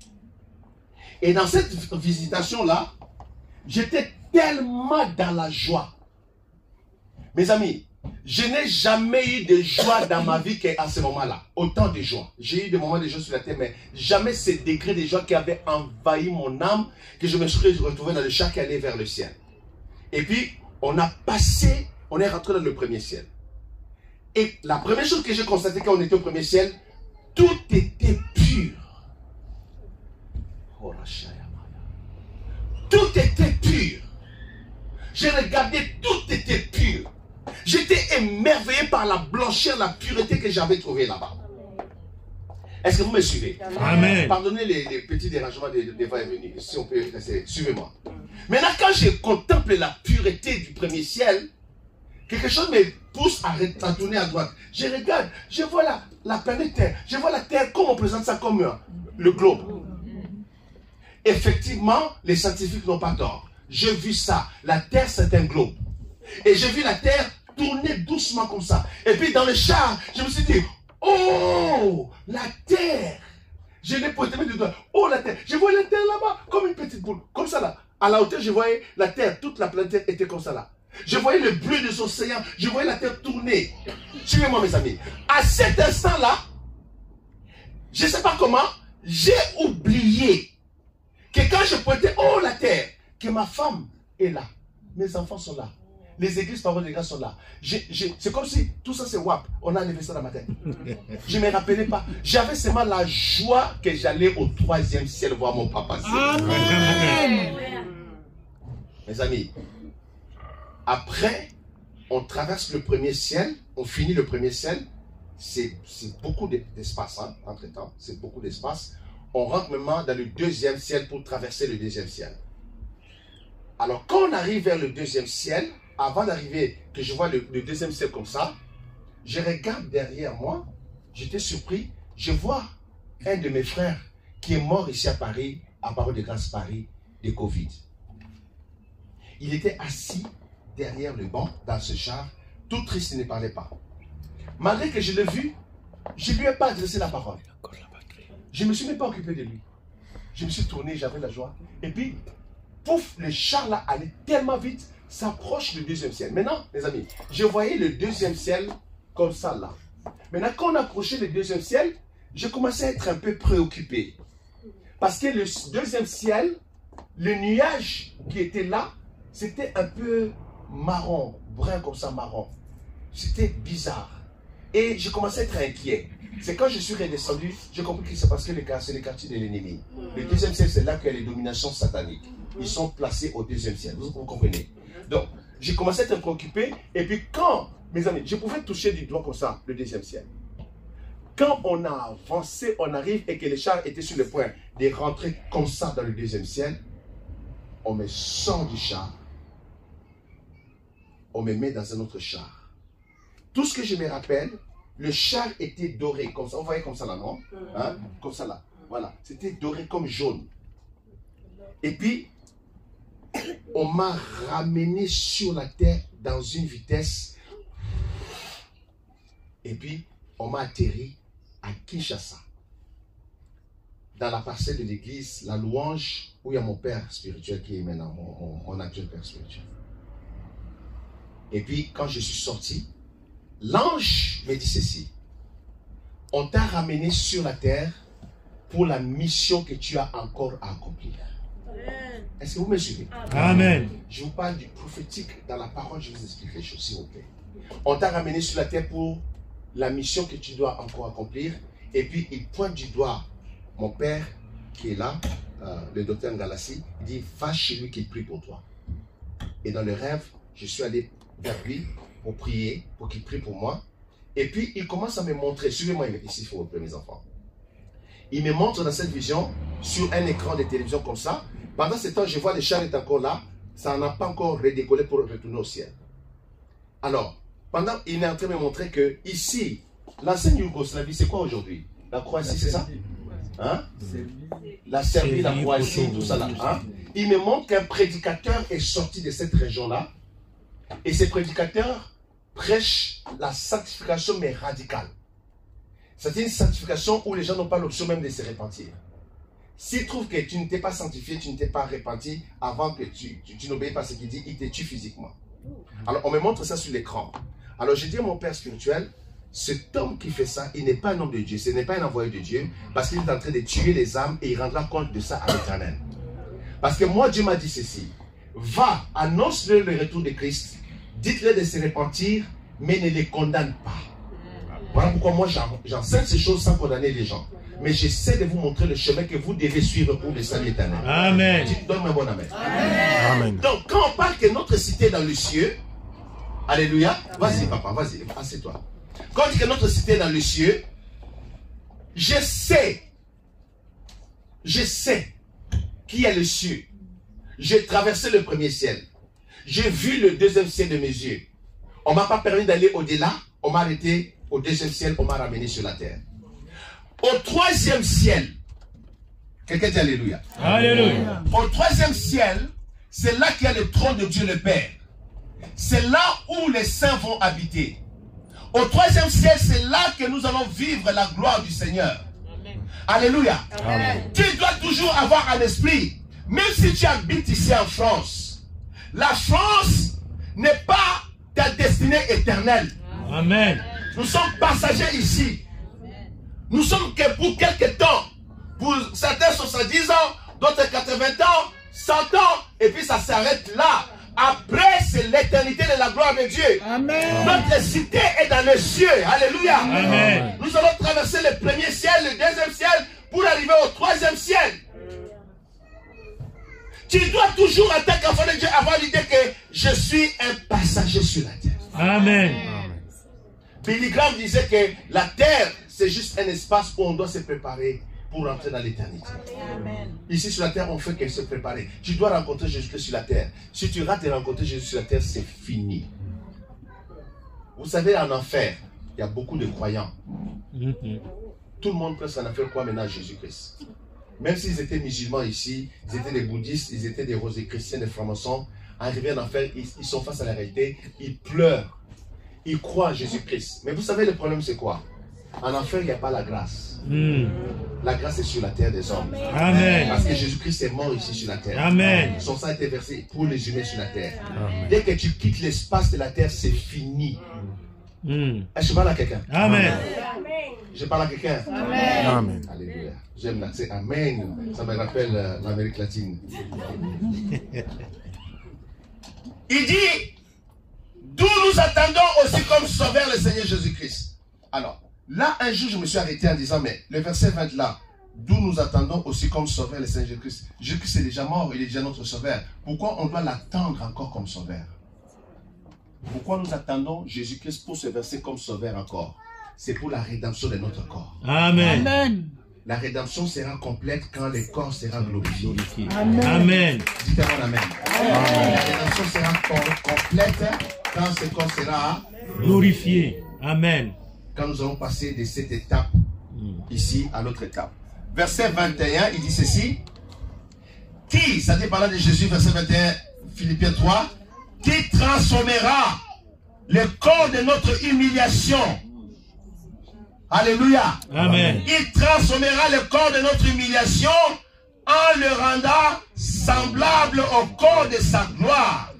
Et dans cette visitation-là, j'étais tellement dans la joie. Mes amis, je n'ai jamais eu de joie dans ma vie qu'à ce moment-là. Autant de joie. J'ai eu des moments de joie sur la terre, mais jamais ce degré de joie qui avait envahi mon âme, que je me suis retrouvé dans le char qui allait vers le ciel. Et puis, on a passé, on est rentré dans le 1er ciel. Et la première chose que j'ai constatée quand on était au 1er ciel, tout était pur. Tout était pur. J'ai regardé, tout était pur. J'étais émerveillé par la blancheur, la pureté que j'avais trouvée là-bas. Est-ce que vous me suivez? Amen. Pardonnez les petits dérangements des va et venir. Si on peut rester, suivez-moi. Maintenant, quand je contemple la pureté du 1er ciel, quelque chose me pousse à tourner à droite. Je regarde, je vois la planète Terre. Je vois la Terre comme on présente ça comme le globe. Effectivement, les scientifiques n'ont pas tort. J'ai vu ça. La Terre, c'est un globe. Et j'ai vu la Terre tourner doucement comme ça. Et puis dans le char, je me suis dit, oh, la Terre. Je l'ai pointé du doigt. Oh, la Terre. Je voyais la Terre là-bas, comme une petite boule. Comme ça là. À la hauteur, je voyais la Terre. Toute la planète était comme ça là. Je voyais le bleu des océans. Je voyais la Terre tourner. Suivez-moi mes amis. À cet instant-là, je ne sais pas comment, j'ai oublié que quand je pointais oh la terre, que ma femme est là, mes enfants sont là, les églises paroles de grâce sont là. C'est comme si tout ça c'est WAP, on a enlevé ça dans ma tête. Je ne me rappelais pas. J'avais seulement la joie que j'allais au 3e ciel voir mon papa. Amen. Mes amis, après, on traverse le 1er ciel, on finit le 1er ciel, c'est beaucoup d'espace, hein, entre-temps, c'est beaucoup d'espace. On rentre maintenant dans le 2e ciel pour traverser le 2e ciel. Alors, quand on arrive vers le 2e ciel, avant d'arriver, que je vois le 2e ciel comme ça, je regarde derrière moi, j'étais surpris, je vois un de mes frères qui est mort ici à Paris, à Parole de Grâce Paris, de Covid. Il était assis derrière le banc, dans ce char, tout triste, il ne parlait pas. Malgré que je l'ai vu, je ne lui ai pas adressé la parole. Je ne me suis même pas occupé de lui. Je me suis tourné, j'avais la joie. Et puis, pouf, le char là allait tellement vite, s'approche du 2e ciel. Maintenant, les amis, je voyais le 2e ciel comme ça là. Maintenant, quand on approchait le 2e ciel, je commençais à être un peu préoccupé. Parce que le 2e ciel, le nuage qui était là, c'était un peu marron, brun comme ça, marron. C'était bizarre. Et je commençais à être inquiet. C'est quand je suis redescendu, j'ai compris que c'est parce que c'est le quartier de l'ennemi. Le 2e ciel, c'est là qu'il y a les dominations sataniques. Ils sont placés au 2e ciel. Vous comprenez? Donc, j'ai commencé à être préoccupé. Et puis quand, mes amis, je pouvais toucher du doigt comme ça, le 2e ciel. Quand on a avancé, on arrive et que les chars étaient sur le point de rentrer comme ça dans le 2e ciel, on me sort du char. On me met dans un autre char. Tout ce que je me rappelle, le char était doré, comme ça. On voyait comme ça là, non? Hein? Comme ça là. Voilà. C'était doré comme jaune. Et puis, on m'a ramené sur la terre dans une vitesse. Et puis, on m'a atterri à Kinshasa. Dans la parcelle de l'église, la louange, où il y a mon père spirituel qui est maintenant mon actuel père spirituel. Et puis, quand je suis sorti, l'ange me dit ceci: on t'a ramené sur la terre pour la mission que tu as encore à accomplir. Est-ce que vous me suivez? Amen. Je vous parle du prophétique dans la parole, je vous explique les choses, s'il vous plaît. On t'a ramené sur la terre pour la mission que tu dois encore accomplir. Et puis, il pointe du doigt mon père qui est là, le docteur Ngalassi. Il dit: va chez lui qu'il prie pour toi. Et dans le rêve, je suis allé vers lui pour prier, pour qu'il prie pour moi. Et puis, il commence à me montrer, suivez-moi ici, il faut mes enfants. Il me montre dans cette vision, sur un écran de télévision comme ça. Pendant ce temps, je vois le char est encore là. Ça n'a pas encore redécollé pour retourner au ciel. Alors, pendant, il est en train de me montrer que ici, l'ancienne Yougoslavie, c'est quoi aujourd'hui? La Croatie, c'est ça? Hein? La Serbie, la Croatie, tout ça là. Hein? Il me montre qu'un prédicateur est sorti de cette région-là. Et ces prédicateurs prêchent la sanctification, mais radicale. C'est une sanctification où les gens n'ont pas l'option même de se repentir. S'ils trouvent que tu ne t'es pas sanctifié, tu ne t'es pas repenti avant que tu n'obéis pas à ce qu'il dit, il te tue physiquement. Alors, on me montre ça sur l'écran. Alors, je dis à mon père spirituel, cet homme qui fait ça, il n'est pas un homme de Dieu, ce n'est pas un envoyé de Dieu, parce qu'il est en train de tuer les âmes et il rendra compte de ça à l'Éternel. Parce que moi, Dieu m'a dit ceci: va, annonce-leur le retour de Christ, dites-leur de se repentir, mais ne les condamne pas. Voilà pourquoi moi j'enseigne ces choses sans condamner les gens. Mais j'essaie de vous montrer le chemin que vous devez suivre pour le salut éternel. Amen. Donne-moi un bon amen. Amen. Donc quand on parle que notre cité est dans le cieux, alléluia, vas-y papa, vas-y, assieds-toi. Quand on dit que notre cité est dans le cieux, je sais qu'il y a le cieux. J'ai traversé le 1er ciel. J'ai vu le 2e ciel de mes yeux. On ne m'a pas permis d'aller au-delà. On m'a arrêté au 2e ciel. On m'a ramené sur la terre. Au 3e ciel. Quelqu'un dit alléluia. Alléluia. Au 3e ciel, c'est là qu'il y a le trône de Dieu le Père. C'est là où les saints vont habiter. Au 3e ciel, c'est là que nous allons vivre la gloire du Seigneur. Amen. Alléluia. Amen. Tu dois toujours avoir un esprit. Même si tu habites ici en France, la France n'est pas ta destinée éternelle. Amen. Nous sommes passagers ici. Nous sommes que pour quelque temps. Certains 70 ans, d'autres 80 ans, 100 ans, et puis ça s'arrête là. Après, c'est l'éternité de la gloire de Dieu. Amen. Notre cité est dans les cieux. Alléluia. Amen. Nous allons traverser le premier ciel, le deuxième ciel, pour arriver au troisième ciel. Tu dois toujours, en tant qu'enfant de Dieu, avoir l'idée que je suis un passager sur la terre. Amen. Billy Graham disait que la terre, c'est juste un espace où on doit se préparer pour entrer dans l'éternité. Ici sur la terre, on fait que se préparer. Tu dois rencontrer Jésus-Christ sur la terre. Si tu rates de rencontrer Jésus sur la terre, c'est fini. Vous savez, en enfer, il y a beaucoup de croyants. Tout le monde presque en enfer croit maintenant à Jésus-Christ. Même s'ils étaient musulmans ici, ils étaient des bouddhistes, ils étaient des chrétiens, des francs-maçons, arrivés en enfer, ils sont face à la réalité, ils pleurent. Ils croient à Jésus-Christ. Mais vous savez, le problème c'est quoi? En enfer, il n'y a pas la grâce. La grâce est sur la terre des hommes. Amen. Parce que Jésus-Christ est mort ici sur la terre. Amen. Son sang a été versé pour les humains sur la terre. Dès que tu quittes l'espace de la terre, c'est fini. Est-ce que je parle à quelqu'un? Amen. Je parle à quelqu'un? Amen. Amen. Alléluia. J'aime l'accent Amen. Ça me rappelle l'Amérique latine. Il dit, d'où nous attendons aussi comme sauveur le Seigneur Jésus-Christ. Alors, là, un jour, je me suis arrêté en disant, mais le verset 20 là, d'où nous attendons aussi comme sauveur le Seigneur Jésus-Christ. Jésus-Christ est déjà mort, il est déjà notre sauveur. Pourquoi on doit l'attendre encore comme sauveur? Pourquoi nous attendons Jésus-Christ pour se verser comme sauveur encore? C'est pour la rédemption de notre corps. Amen. Amen. La rédemption sera complète quand le corps sera glorifié. Amen. Amen. Dites-moi Amen. La rédemption sera complète quand ce corps sera Glorifié. Amen. quand nous allons passer de cette étape ici à l'autre étape. Verset 21, il dit ceci. Qui, ça dit parlant de Jésus, verset 21, Philippiens 3, qui transformera le corps de notre humiliation. Alléluia. Amen. Il transformera le corps de notre humiliation en le rendant semblable au corps de sa gloire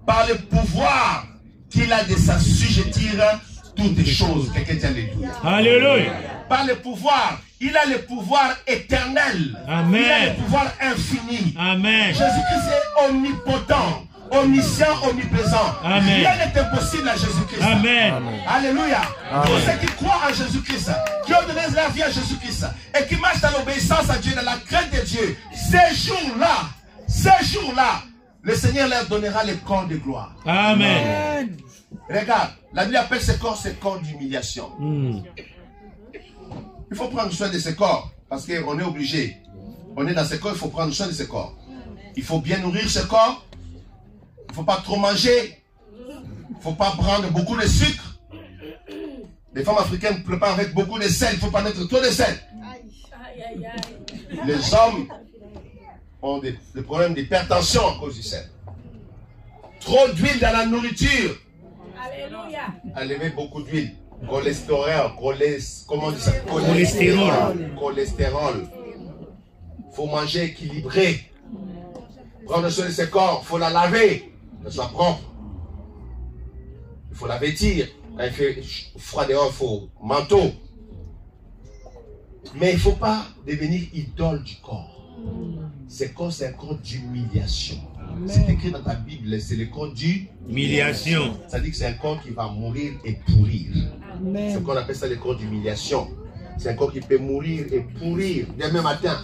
par le pouvoir qu'il a de s'assujettir toutes les choses. Quelqu'un dit alléluia. Alléluia. Par le pouvoir, il a le pouvoir éternel. Amen. Il a le pouvoir infini. Amen. Jésus-Christ est omnipotent, omniscient, omniprésent. Amen. Rien n'est impossible à Jésus-Christ. Amen. Alléluia. Pour Amen. ceux qui croient en Jésus-Christ, qui ont donné leur vie à Jésus-Christ et qui marchent dans l'obéissance à Dieu, dans la crainte de Dieu, ces jours-là, le Seigneur leur donnera le corps de gloire. Amen. Regarde, la Bible appelle ce corps d'humiliation. Il faut prendre soin de ce corps parce qu'on est obligé. On est dans ce corps, il faut prendre soin de ce corps. Il faut bien nourrir ce corps. Il ne faut pas trop manger. Il ne faut pas prendre beaucoup de sucre. Les femmes africaines préparent avec beaucoup de sel. Il ne faut pas mettre trop de sel. Les hommes ont des problèmes d'hypertension à cause du sel. Trop d'huile dans la nourriture. Alléluia. Enlever beaucoup d'huile. Cholestérol. Comment on dit ça? Cholestérol. Cholestérol. Il faut manger équilibré. Prendre soin de ce corps. Il faut la laver. Que ce soit propre. Il faut la vêtir. Quand il fait froid dehors, il faut manteau. Mais il ne faut pas devenir idole du corps. Ce corps, c'est un corps d'humiliation. C'est écrit dans ta Bible, c'est le corps Humiliation. Ça dit que c'est un corps qui va mourir et pourrir. C'est Amen. qu'on appelle ça le corps d'humiliation. C'est un corps qui peut mourir et pourrir demain matin.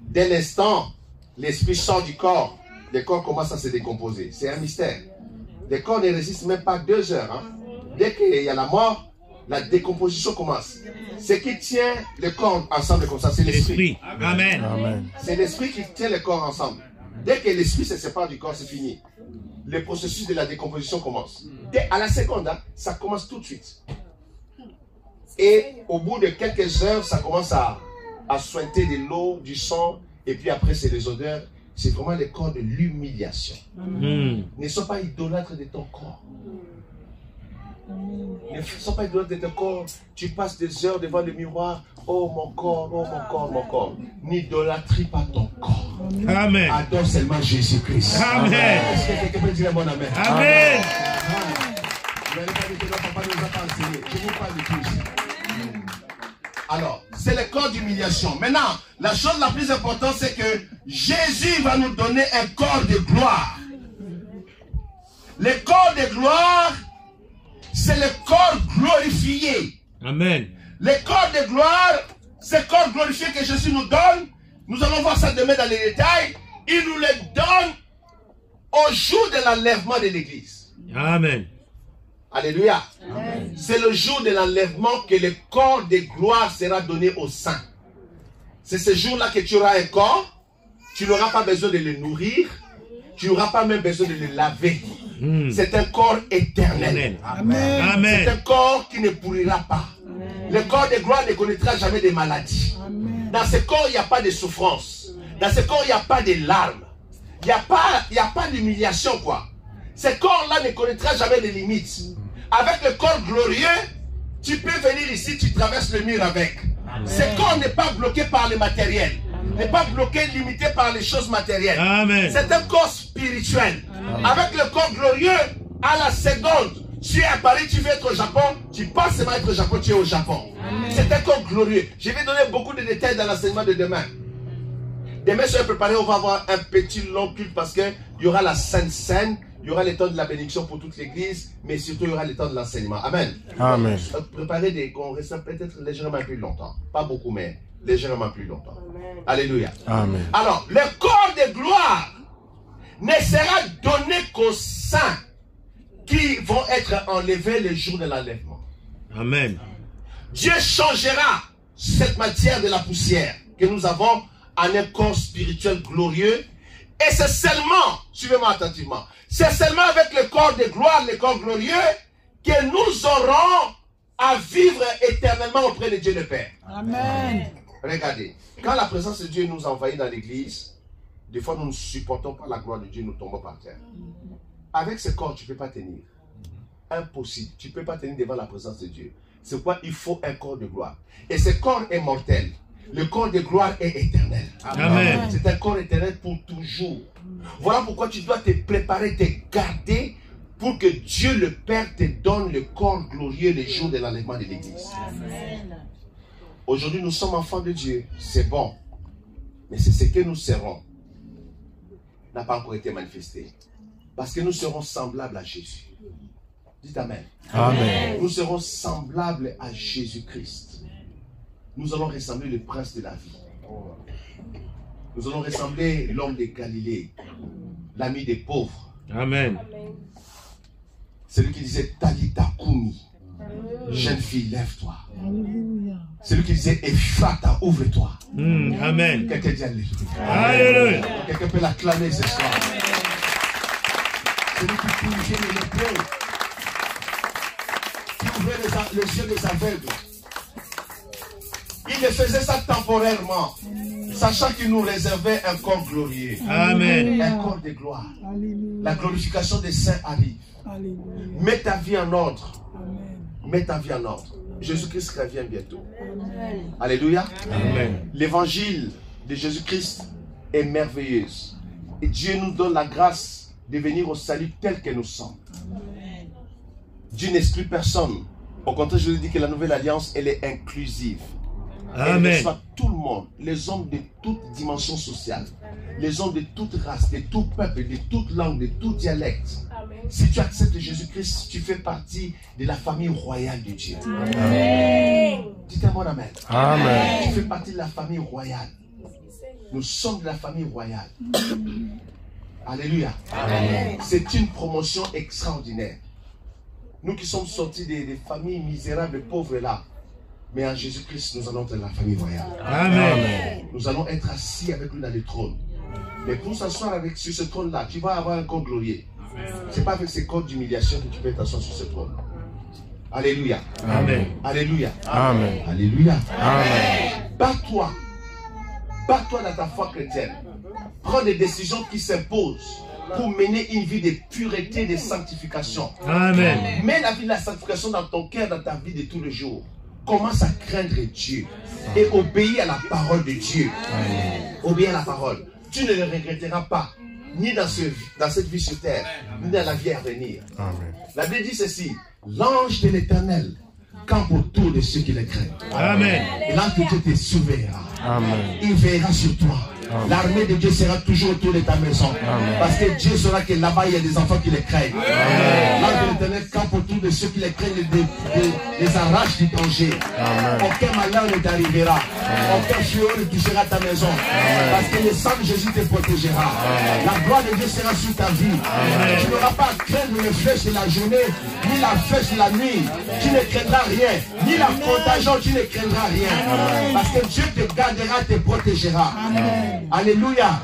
Dès l'instant, l'esprit sort du corps, le corps commence à se décomposer. C'est un mystère. Le corps ne résiste même pas 2 heures. Hein. Dès qu'il y a la mort, la décomposition commence. Ce qui tient le corps ensemble comme ça, c'est l'esprit. L'esprit. Amen. Amen. C'est l'esprit qui tient le corps ensemble. Dès que l'esprit se sépare du corps, c'est fini. Le processus de la décomposition commence. À la seconde, hein, ça commence tout de suite. Et au bout de quelques heures, ça commence à suinter de l'eau, du sang, et puis après, c'est les odeurs. C'est vraiment le corps de l'humiliation. Ne sois pas idolâtre de ton corps. Ne sois pas idolâtre de ton corps. Tu passes des heures devant le miroir. Oh mon corps, oh mon corps, mon corps. N'idolâtrie pas ton corps. Amen. Adore seulement Jésus-Christ. Amen. Est-ce que quelqu'un peut dire un bon amen? Amen. Vous n'allez pas dire que notre papa ne nous a pas enseigné. Je vous parle de tout ici. Alors, c'est le corps d'humiliation. Maintenant, la chose la plus importante, c'est que Jésus va nous donner un corps de gloire. Le corps de gloire, c'est le corps glorifié. Amen. Le corps de gloire, ce corps glorifié que Jésus nous donne, nous allons voir ça demain dans les détails. Il nous le donne au jour de l'enlèvement de l'église. Amen. Alléluia. C'est le jour de l'enlèvement que le corps de gloire sera donné aux saints. C'est ce jour-là que tu auras un corps. Tu n'auras pas besoin de le nourrir. Tu n'auras pas même besoin de le laver. C'est un corps éternel. Amen. C'est un corps qui ne pourrira pas. Le corps de gloire ne connaîtra jamais de maladie. Dans ce corps, il n'y a pas de souffrance. Dans ce corps, il n'y a pas de larmes. Il n'y a pas d'humiliation, quoi. Ce corps-là ne connaîtra jamais de limites. Avec le corps glorieux, tu peux venir ici, tu traverses le mur avec. Ce corps n'est pas bloqué par le matériel. N'est pas bloqué, limité par les choses matérielles. C'est un corps spirituel. Avec le corps glorieux, à la seconde, tu es à Paris, tu veux être au Japon, tu penses seulement être au Japon, tu es au Japon. C'est un corps glorieux. Je vais donner beaucoup de détails dans l'enseignement de demain. Demain, soyez préparés, on va avoir un petit long culte parce qu'il y aura la Sainte Seine, il y aura le temps de la bénédiction pour toute l'église, mais surtout il y aura le temps de l'enseignement. Amen. Amen. Préparez qu'on reste peut-être légèrement plus longtemps. Pas beaucoup, mais légèrement plus longtemps. Alléluia. Amen. Alors, le corps de gloire ne sera donné qu'aux saints qui vont être enlevés le jour de l'enlèvement. Amen. Dieu changera cette matière de la poussière que nous avons en un corps spirituel glorieux. Et c'est seulement, suivez-moi attentivement, c'est seulement avec le corps de gloire, le corps glorieux, que nous aurons à vivre éternellement auprès de Dieu le Père. Amen. Regardez, quand la présence de Dieu nous envahit dans l'église, des fois nous ne supportons pas la gloire de Dieu, nous tombons par terre. Avec ce corps, tu ne peux pas tenir. Impossible. Tu ne peux pas tenir devant la présence de Dieu. C'est pourquoi il faut un corps de gloire. Et ce corps est mortel. Le corps de gloire est éternel. Amen. C'est un corps éternel pour toujours. Voilà pourquoi tu dois te préparer, te garder pour que Dieu le Père te donne le corps glorieux le jour de l'enlèvement de l'église. Aujourd'hui, nous sommes enfants de Dieu. C'est bon. Mais c'est ce que nous serons. N'a pas encore été manifesté. Parce que nous serons semblables à Jésus. Dites Amen. Amen. Nous serons semblables à Jésus-Christ. Nous allons ressembler le prince de la vie. Nous allons ressembler l'homme de Galilée, l'ami des pauvres. Amen. Celui qui disait Talita Kumi, jeune fille, lève-toi. Celui qui disait Ephrata, ouvre-toi. Amen. Quelqu'un dit Alléluia. Alléluia. Quelqu'un peut l'acclamer ce soir. Celui qui purgeait les lépreux, qui ouvrait les yeux des aveugles. Il ne faisait ça temporairement, sachant qu'il nous réservait un corps glorieux. Amen. Un corps de gloire. La glorification des saints arrive. Mets ta vie en ordre. Mets ta vie en ordre. Jésus-Christ revient bientôt. Alléluia. Amen. L'évangile de Jésus-Christ est merveilleuse. Et Dieu nous donne la grâce de venir au salut tel que nous sommes. Dieu n'exclut personne. Au contraire, je vous dis que la nouvelle alliance, elle est inclusive. Amen. Elle reçoit tout le monde, les hommes de toute dimension sociale, les hommes de toute race, de tout peuple, de toute langue, de tout dialecte. Amen. Si tu acceptes Jésus-Christ, tu fais partie de la famille royale de Dieu. Amen. Dites un bon amen. Amen. Tu fais partie de la famille royale. Nous sommes de la famille royale. Alléluia. C'est une promotion extraordinaire. Nous qui sommes sortis des familles misérables, pauvres là, mais en Jésus-Christ, nous allons être la famille royale. Amen. Nous allons être assis avec lui dans le trône. Mais pour s'asseoir sur ce trône-là, tu vas avoir un corps glorieux. Ce n'est pas avec ces corps d'humiliation que tu peux t'asseoir sur ce trône. Alléluia. Amen. Alléluia. Amen. Alléluia. Amen. Bats-toi. Bats-toi dans ta foi chrétienne. Prends des décisions qui s'imposent pour mener une vie de pureté, de sanctification. Amen. Mets la vie de la sanctification dans ton cœur, dans ta vie de tous les jours. Commence à craindre Dieu et obéis à la parole de Dieu. Obéis à la parole. Tu ne le regretteras pas, ni dans cette vie sur terre, ni dans la vie à venir. Amen. La Bible dit ceci: l'ange de l'Éternel campe autour de ceux qui les craignent. Amen. Et là que Dieu te surveillera. Amen. Il veillera sur toi. L'armée de Dieu sera toujours autour de ta maison. Amen. Parce que Dieu saura que là-bas, il y a des enfants qui les craignent. L'ange de l'Éternel campe autour de ceux qui les craignent, les arrache du danger. Amen. Aucun malheur ne t'arrivera. Aucun fléau ne touchera ta maison. Parce que le sang de Jésus te protégera. La gloire de Dieu sera sur ta vie. Tu n'auras pas à craindre les flèches de la journée, ni la flèche de la nuit. Tu ne craindras rien. Ni la contagion, tu ne craindras rien. Parce que Dieu te gardera, te protégera. Alléluia.